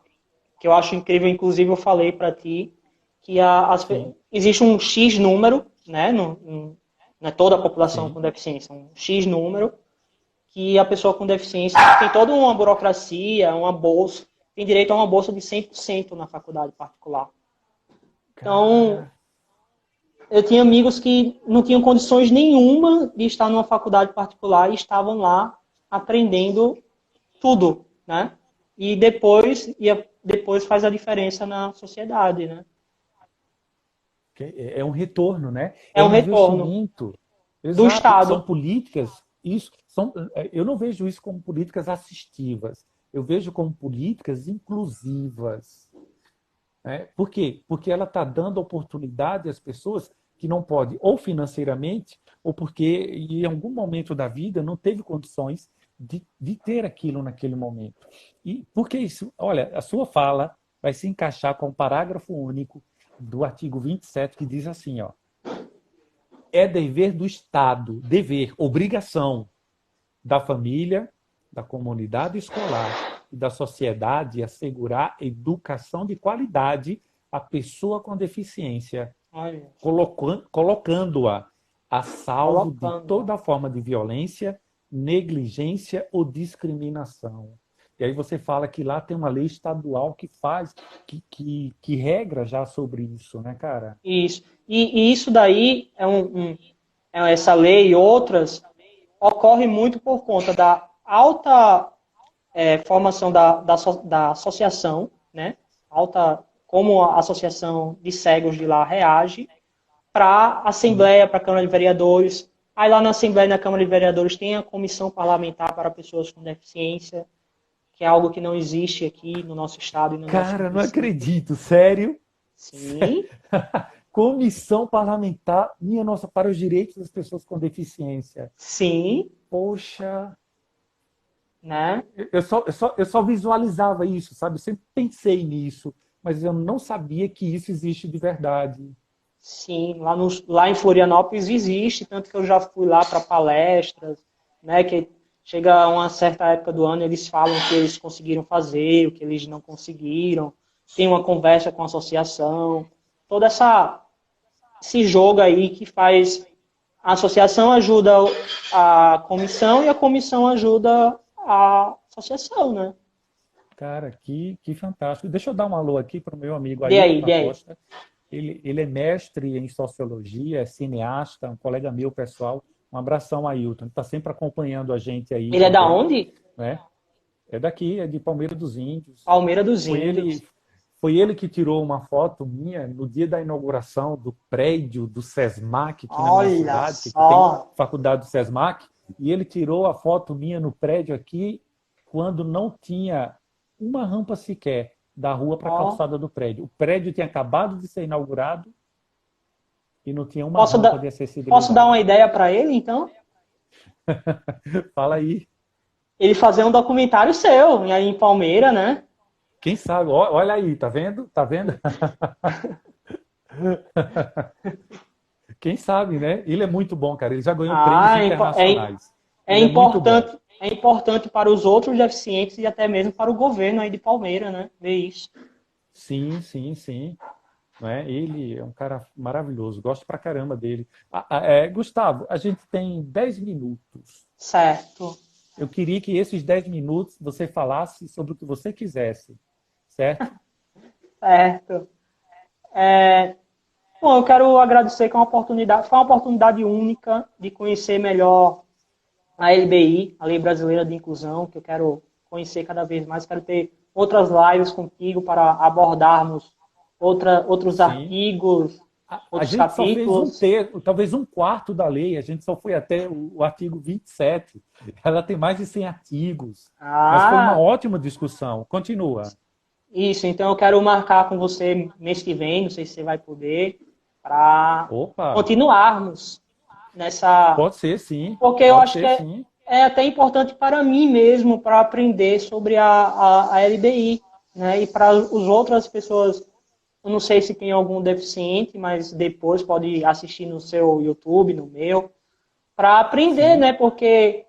que eu acho incrível, inclusive eu falei para ti, que Sim, existe um X número, né? Não é toda a população sim. com deficiência, um X número, que a pessoa com deficiência tem toda uma burocracia, uma bolsa, tem direito a uma bolsa de 100% na faculdade particular. Então, Cara, eu tinha amigos que não tinham condições nenhuma de estar numa faculdade particular e estavam lá aprendendo tudo, né? E depois faz a diferença na sociedade, né? é um retorno, né? É É um um retorno investimento. do Exato. São Estado. políticas, isso, eu não vejo isso como políticas assistivas. Eu vejo como políticas inclusivas. Né? Por quê? Porque ela está dando oportunidade às pessoas que não podem, ou financeiramente, ou porque em algum momento da vida não teve condições de ter aquilo naquele momento. E porque isso, olha, a sua fala vai se encaixar com o parágrafo único do artigo 27, que diz assim, ó, é dever do Estado, dever, obrigação da família, da comunidade escolar e da sociedade assegurar educação de qualidade à pessoa com deficiência, Olha, colocando-a a salvo de colocando. toda forma de violência, negligência ou discriminação. E aí você fala que lá tem uma lei estadual que faz, que regra já sobre isso, né, cara? Isso. E isso daí essa lei e outras ocorre muito por conta da alta formação da associação, né? Alta, como a associação de cegos de lá reage para a Sim. Assembleia, para a Câmara de Vereadores. Aí lá na Assembleia e na Câmara de Vereadores tem a comissão parlamentar para pessoas com deficiência, que é algo que não existe aqui no nosso estado e no nosso Cara, não município. acredito, sério? Sim, Comissão parlamentar, minha nossa, para os direitos das pessoas com deficiência. sim, Poxa, né? eu só visualizava isso, sabe? Eu sempre pensei nisso, mas eu não sabia que isso existe de verdade. Sim, lá em Florianópolis existe, tanto que eu já fui lá para palestras, né? Que chega a uma certa época do ano, eles falam o que eles conseguiram fazer, o que eles não conseguiram, tem uma conversa com a associação, toda esse jogo aí que faz a associação ajuda a comissão e a comissão ajuda a associação, né? Cara, que fantástico. Deixa eu dar um alô aqui para o meu amigo Dê Ailton aí, da dê aí. Costa. Ele é mestre em sociologia, é cineasta, um colega meu, pessoal. Um abração, Ailton. Ele está sempre acompanhando a gente aí Ele é da também, onde? né? É daqui, é de Palmeira dos Índios. Palmeira dos Foi Índios. ele, foi ele que tirou uma foto minha no dia da inauguração do prédio do SESMAC aqui na minha Olha cidade, que aqui tem só. faculdade do SESMAC, e ele tirou a foto minha no prédio aqui quando não tinha uma rampa sequer da rua para a Ó. calçada do prédio. O prédio tinha acabado de ser inaugurado e não tinha uma Posso rampa dar, de posso dar uma acessibilidade. ideia para ele, então? Fala aí. Ele fazer um documentário seu, aí em Palmeira, né? Quem sabe? Olha aí, tá vendo? Tá vendo? Quem sabe, né? Ele é muito bom, cara. Ele já ganhou prêmios Ah, internacionais. é Ele é muito bom. importante para os outros deficientes e até mesmo para o governo aí de Palmeira, né? Ver isso. Sim, sim, sim. Não é? Ele é um cara maravilhoso. Gosto pra caramba dele. Gustavo, a gente tem 10 minutos. Certo, Eu queria que esses 10 minutos você falasse sobre o que você quisesse, certo? certo. Bom, eu quero agradecer que é uma oportunidade, foi uma oportunidade única de conhecer melhor a LBI, a Lei Brasileira de Inclusão, que eu quero conhecer cada vez mais. Quero ter outras lives contigo para abordarmos outros Sim. artigos, A outros gente só fez um capítulos. terço, talvez um quarto da lei, a gente só foi até o artigo 27. Ela tem mais de 100 artigos, mas foi uma Ah, ótima discussão. Continua. isso. Então eu quero marcar com você mês que vem, não sei se você vai poder, para Opa, continuarmos nessa. pode ser sim, Porque eu pode acho que ser sim. é até importante para mim mesmo, para aprender sobre a LBI, né? E para as outras pessoas. Eu não sei se tem algum deficiente, mas depois pode assistir no seu YouTube, no meu, para aprender, Sim, né? Porque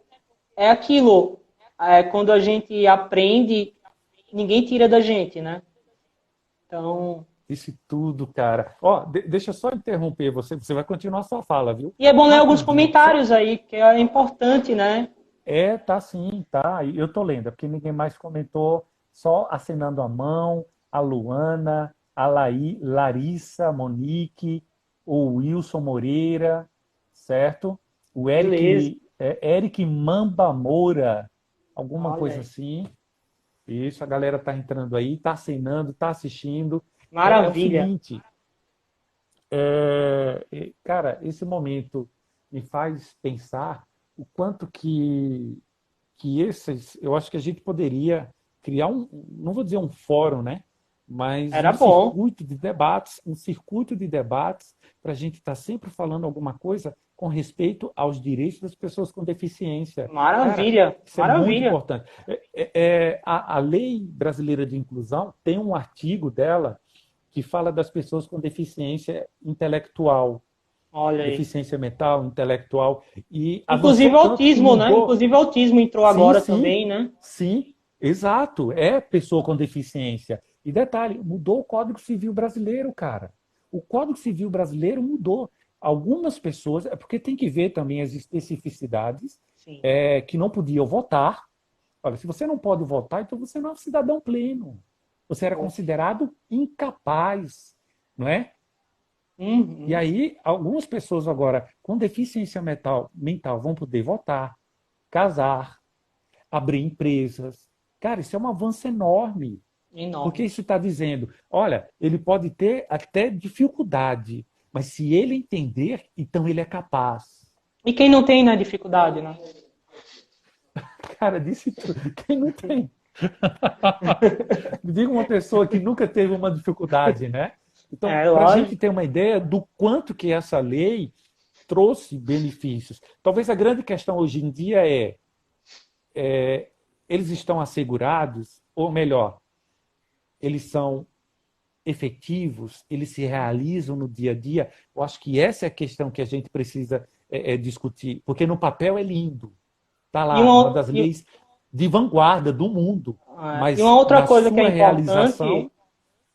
é aquilo, quando a gente aprende, ninguém tira da gente, né? Então, disse tudo, cara. Ó, deixa eu só interromper você, você vai continuar a sua fala, viu? e é bom ler alguns Rapidinho. comentários aí, que é importante, né? Tá sim, tá. Eu tô lendo, é porque ninguém mais comentou, só acenando a mão, a Luana, a Larissa, Monique, o Wilson Moreira, certo? O Beleza. Eric Mamba Moura, alguma Olha coisa aí. assim. Isso, a galera tá entrando aí, tá acenando, tá assistindo. É o Maravilha. seguinte, cara, esse momento me faz pensar o quanto que esses, eu acho que a gente poderia criar não vou dizer um fórum, né? mas Era bom. um circuito de debates para a gente estar sempre falando alguma coisa com respeito aos direitos das pessoas com deficiência. Cara, Maravilha, isso é muito maravilha. importante. A Lei Brasileira de Inclusão tem um artigo dela que fala das pessoas com deficiência intelectual, Olha aí. deficiência mental, intelectual, e Inclusive avançou o tanto que autismo, né? mudou. Inclusive o autismo entrou Sim, agora sim, também, né? sim, exato. É pessoa com deficiência. E detalhe, mudou o Código Civil brasileiro, cara. O Código Civil brasileiro mudou. Algumas pessoas, é porque tem que ver também as especificidades, Sim. que não podiam votar. Olha, se você não pode votar, então você não é um cidadão pleno. Você era considerado incapaz, não é? E Uhum. aí, algumas pessoas agora com deficiência mental vão poder votar, casar, abrir empresas. Cara, isso é um avanço enorme. Porque Enorme. isso está dizendo, olha, ele pode ter até dificuldade, mas se ele entender, então ele é capaz. E quem não tem, né, dificuldade, né? Cara, disse tudo. Quem não tem? Me diga uma pessoa que nunca teve uma dificuldade, né? Então, É, para a gente lógico. ter uma ideia do quanto que essa lei trouxe benefícios. Talvez a grande questão hoje em dia eles estão assegurados, ou melhor, eles são efetivos, eles se realizam no dia a dia. Eu acho que essa é a questão que a gente precisa discutir, porque no papel é lindo, está E lá, uma uma, das leis de vanguarda do mundo, e uma mas outra na coisa que é sua importante, realização, e uma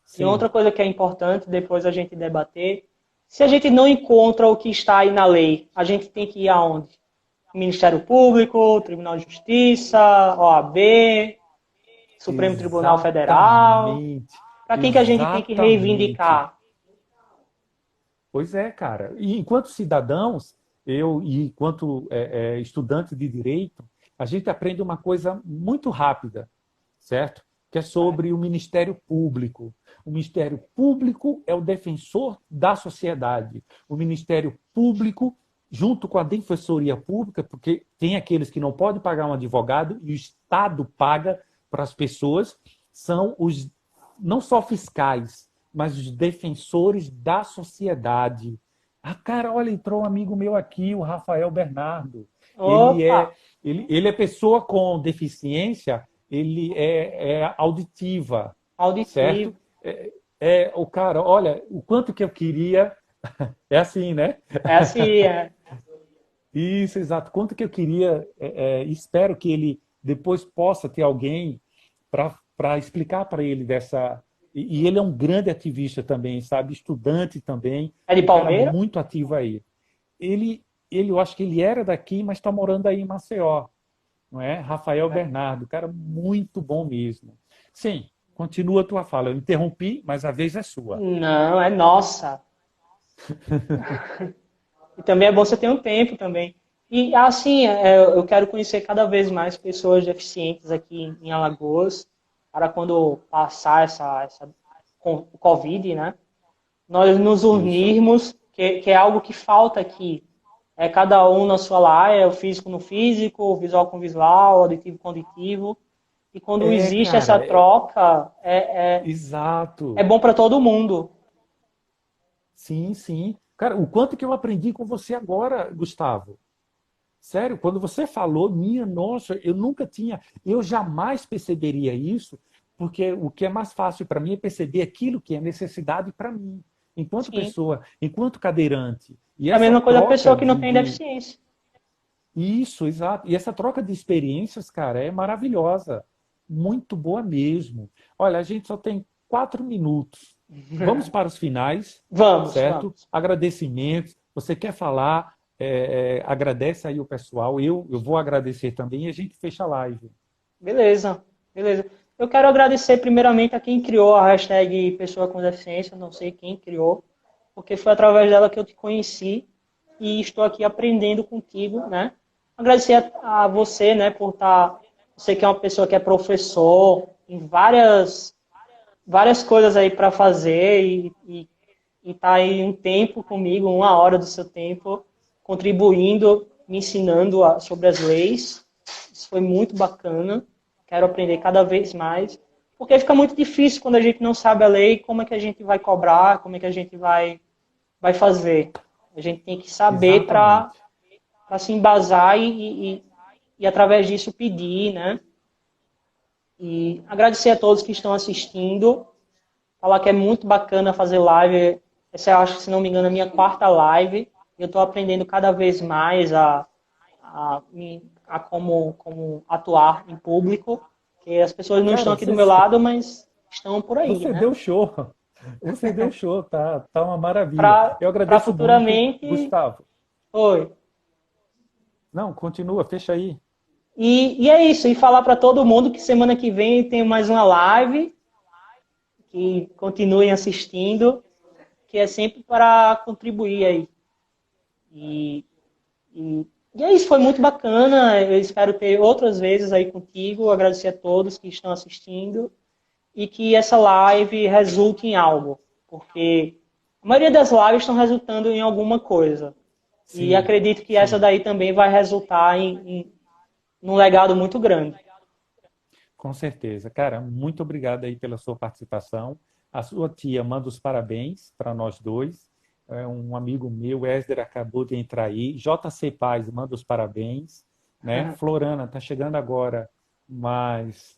sim, outra coisa que é importante depois a gente debater, se a gente não encontra o que está aí na lei, a gente tem que ir aonde? Ministério Público, Tribunal de Justiça, OAB, Supremo Tribunal Federal. exatamente, Para quem que a gente tem que exatamente. reivindicar? Pois é, cara. E enquanto cidadãos, eu e enquanto estudante de direito, a gente aprende uma coisa muito rápida, certo? Que é sobre o Ministério Público. O Ministério Público é o defensor da sociedade. O Ministério Público, junto com a Defensoria Pública, porque tem aqueles que não podem pagar um advogado e o Estado paga para as pessoas, são os não só fiscais, mas os defensores da sociedade. Ah, cara, olha, entrou um amigo meu aqui, o Rafael Bernardo. Ele Opa, é, ele é pessoa com deficiência, ele é auditiva, certo? auditivo. O cara, olha, o quanto que eu queria. É assim, né? É assim, Isso, exato. Quanto que eu queria, espero que ele depois possa ter alguém para explicar para ele dessa. E ele é um grande ativista também, sabe? Estudante também, é de um cara Palmeira? muito ativo aí. Eu acho que ele era daqui, mas está morando aí em Maceió, não é? Rafael Bernardo, cara muito bom mesmo. Sim, continua a tua fala. Eu interrompi, mas a vez é sua. Não, é nossa. E também é bom você ter um tempo também. E assim, eu quero conhecer cada vez mais pessoas deficientes aqui em Alagoas, para quando passar o Covid, né? Nós nos Isso. unirmos, que é algo que falta aqui. É cada um na sua laia, o físico no físico, o visual com visual, o auditivo com auditivo. E quando existe essa Cara, troca, é exato. bom para todo mundo. Sim, sim. Cara, o quanto que eu aprendi com você agora, Gustavo. Sério, quando você falou, minha nossa, eu nunca tinha, eu jamais perceberia isso, porque o que é mais fácil para mim é perceber aquilo que é necessidade para mim, enquanto Sim. pessoa, enquanto cadeirante. E É a essa mesma coisa a troca pessoa que não tem deficiência. isso, exato. E essa troca de experiências, cara, é maravilhosa. Muito boa mesmo. Olha, a gente só tem 4 minutos. Vamos para os finais, Vamos, certo? vamos. Agradecimentos. Você quer falar? Agradece aí o pessoal. Eu vou agradecer também e a gente fecha a live. Beleza, beleza. Eu quero agradecer primeiramente a quem criou a hashtag Pessoa com Deficiência, não sei quem criou, porque foi através dela que eu te conheci e estou aqui aprendendo contigo, né? Agradecer a você, né, por estar, você que é uma pessoa que é professor, em várias coisas aí para fazer e tá aí um tempo comigo, 1 hora do seu tempo, contribuindo, me ensinando sobre as leis. Isso foi muito bacana. Quero aprender cada vez mais. Porque fica muito difícil quando a gente não sabe a lei, como é que a gente vai cobrar, como é que a gente vai fazer. A gente tem que saber para Exatamente. se embasar e, através disso, pedir, né? E agradecer a todos que estão assistindo. Falar que é muito bacana fazer live. Essa, eu acho, se não me engano, é a minha quarta live. Eu estou aprendendo cada vez mais a como atuar em público. Porque as pessoas não estão Cara, aqui do meu lado, mas estão por aí, você né? deu show. Você deu show, tá uma maravilha. Eu Para agradeço muito, futuramente. Gustavo. Oi. Não, continua, fecha aí. E é isso. E falar para todo mundo que semana que vem tem mais uma live. Que continuem assistindo. Que é sempre para contribuir aí. E, e é isso, foi muito bacana. Eu espero ter outras vezes aí contigo. Agradecer a todos que estão assistindo e que essa live resulte em algo, porque a maioria das lives estão resultando em alguma coisa. E Sim, acredito que essa sim. daí também vai resultar num legado muito grande. Com certeza. Cara, muito obrigado aí pela sua participação. A sua tia manda os parabéns para nós dois. É um amigo meu, Esder, acabou de entrar aí. JC Paz manda os parabéns, né? Florana está chegando agora, mas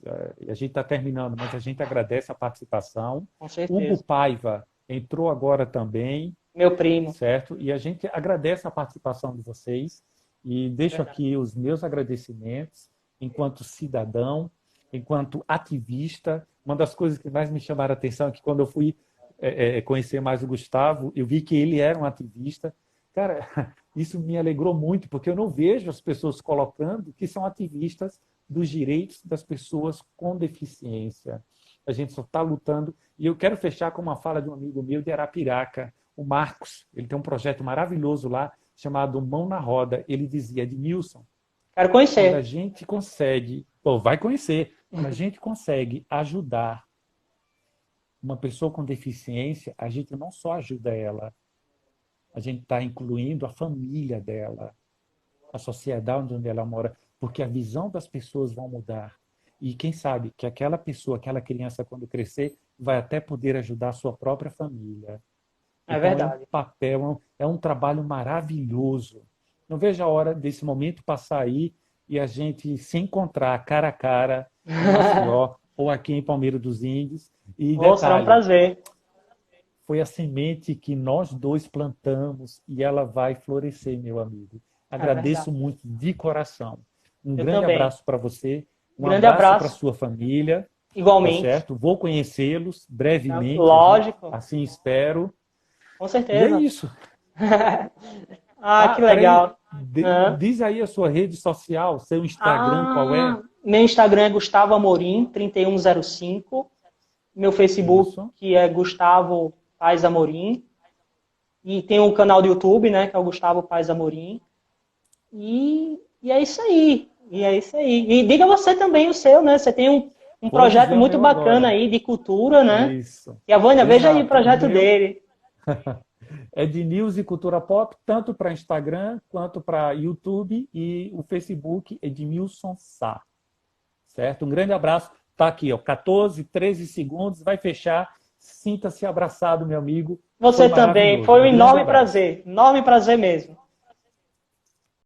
a gente está terminando, mas a gente agradece a participação. Com Hugo certeza. Paiva entrou agora também, Meu primo. certo? E a gente agradece a participação de vocês e deixo Verdade. aqui os meus agradecimentos enquanto cidadão, enquanto ativista. Uma das coisas que mais me chamaram a atenção é que quando eu fui conhecer mais o Gustavo, eu vi que ele era um ativista. Cara, isso me alegrou muito, porque eu não vejo as pessoas colocando que são ativistas dos direitos das pessoas com deficiência. A gente só está lutando. E eu quero fechar com uma fala de um amigo meu de Arapiraca, o Marcos. Ele tem um projeto maravilhoso lá chamado Mão na Roda. Ele dizia, Edmilson, Quero quando a conhecer. gente consegue, pô, vai conhecer, quando a gente consegue ajudar uma pessoa com deficiência, a gente não só ajuda ela, a gente está incluindo a família dela, a sociedade onde ela mora, porque a visão das pessoas vai mudar. E quem sabe que aquela pessoa, aquela criança, quando crescer, vai até poder ajudar a sua própria família. É Então é um verdade. papel, é um trabalho maravilhoso. Não vejo a hora desse momento passar aí e a gente se encontrar cara a cara em Maceió ou aqui em Palmeira dos Índios. E Oh, será um detalhe, prazer. foi a semente que nós dois plantamos e ela vai florescer, meu amigo. É verdade. Agradeço muito de coração. Um Eu grande também. abraço para você, um Grande abraço para abraço. sua família, tá Igualmente. certo? Vou conhecê-los brevemente, Lógico. assim espero. Com E é certeza. isso. Ah, Ah, que peraí, legal. Hã? diz aí a sua rede social, seu Instagram, qual é? Meu Instagram é Gustavo Amorim, 3105. Meu Facebook Isso. que é Gustavo Paz Amorim. E tem um canal do YouTube, né, que é o Gustavo Paz Amorim. E é isso aí. E é isso aí. E diga você também o seu, né? Você tem um Vou projeto dizer o muito meu bacana agora. aí de cultura, né? Isso. E a Vânia, veja aí o Exato. O projeto meu dele. é de news e cultura pop, tanto para Instagram quanto para YouTube e o Facebook Edmilson Sá. Certo? Um grande abraço. Tá aqui, ó, 14, 13 segundos, vai fechar. Sinta-se abraçado, meu amigo. Foi Você também. maravilhoso. Foi um Um grande enorme abraço. prazer. Enorme prazer mesmo.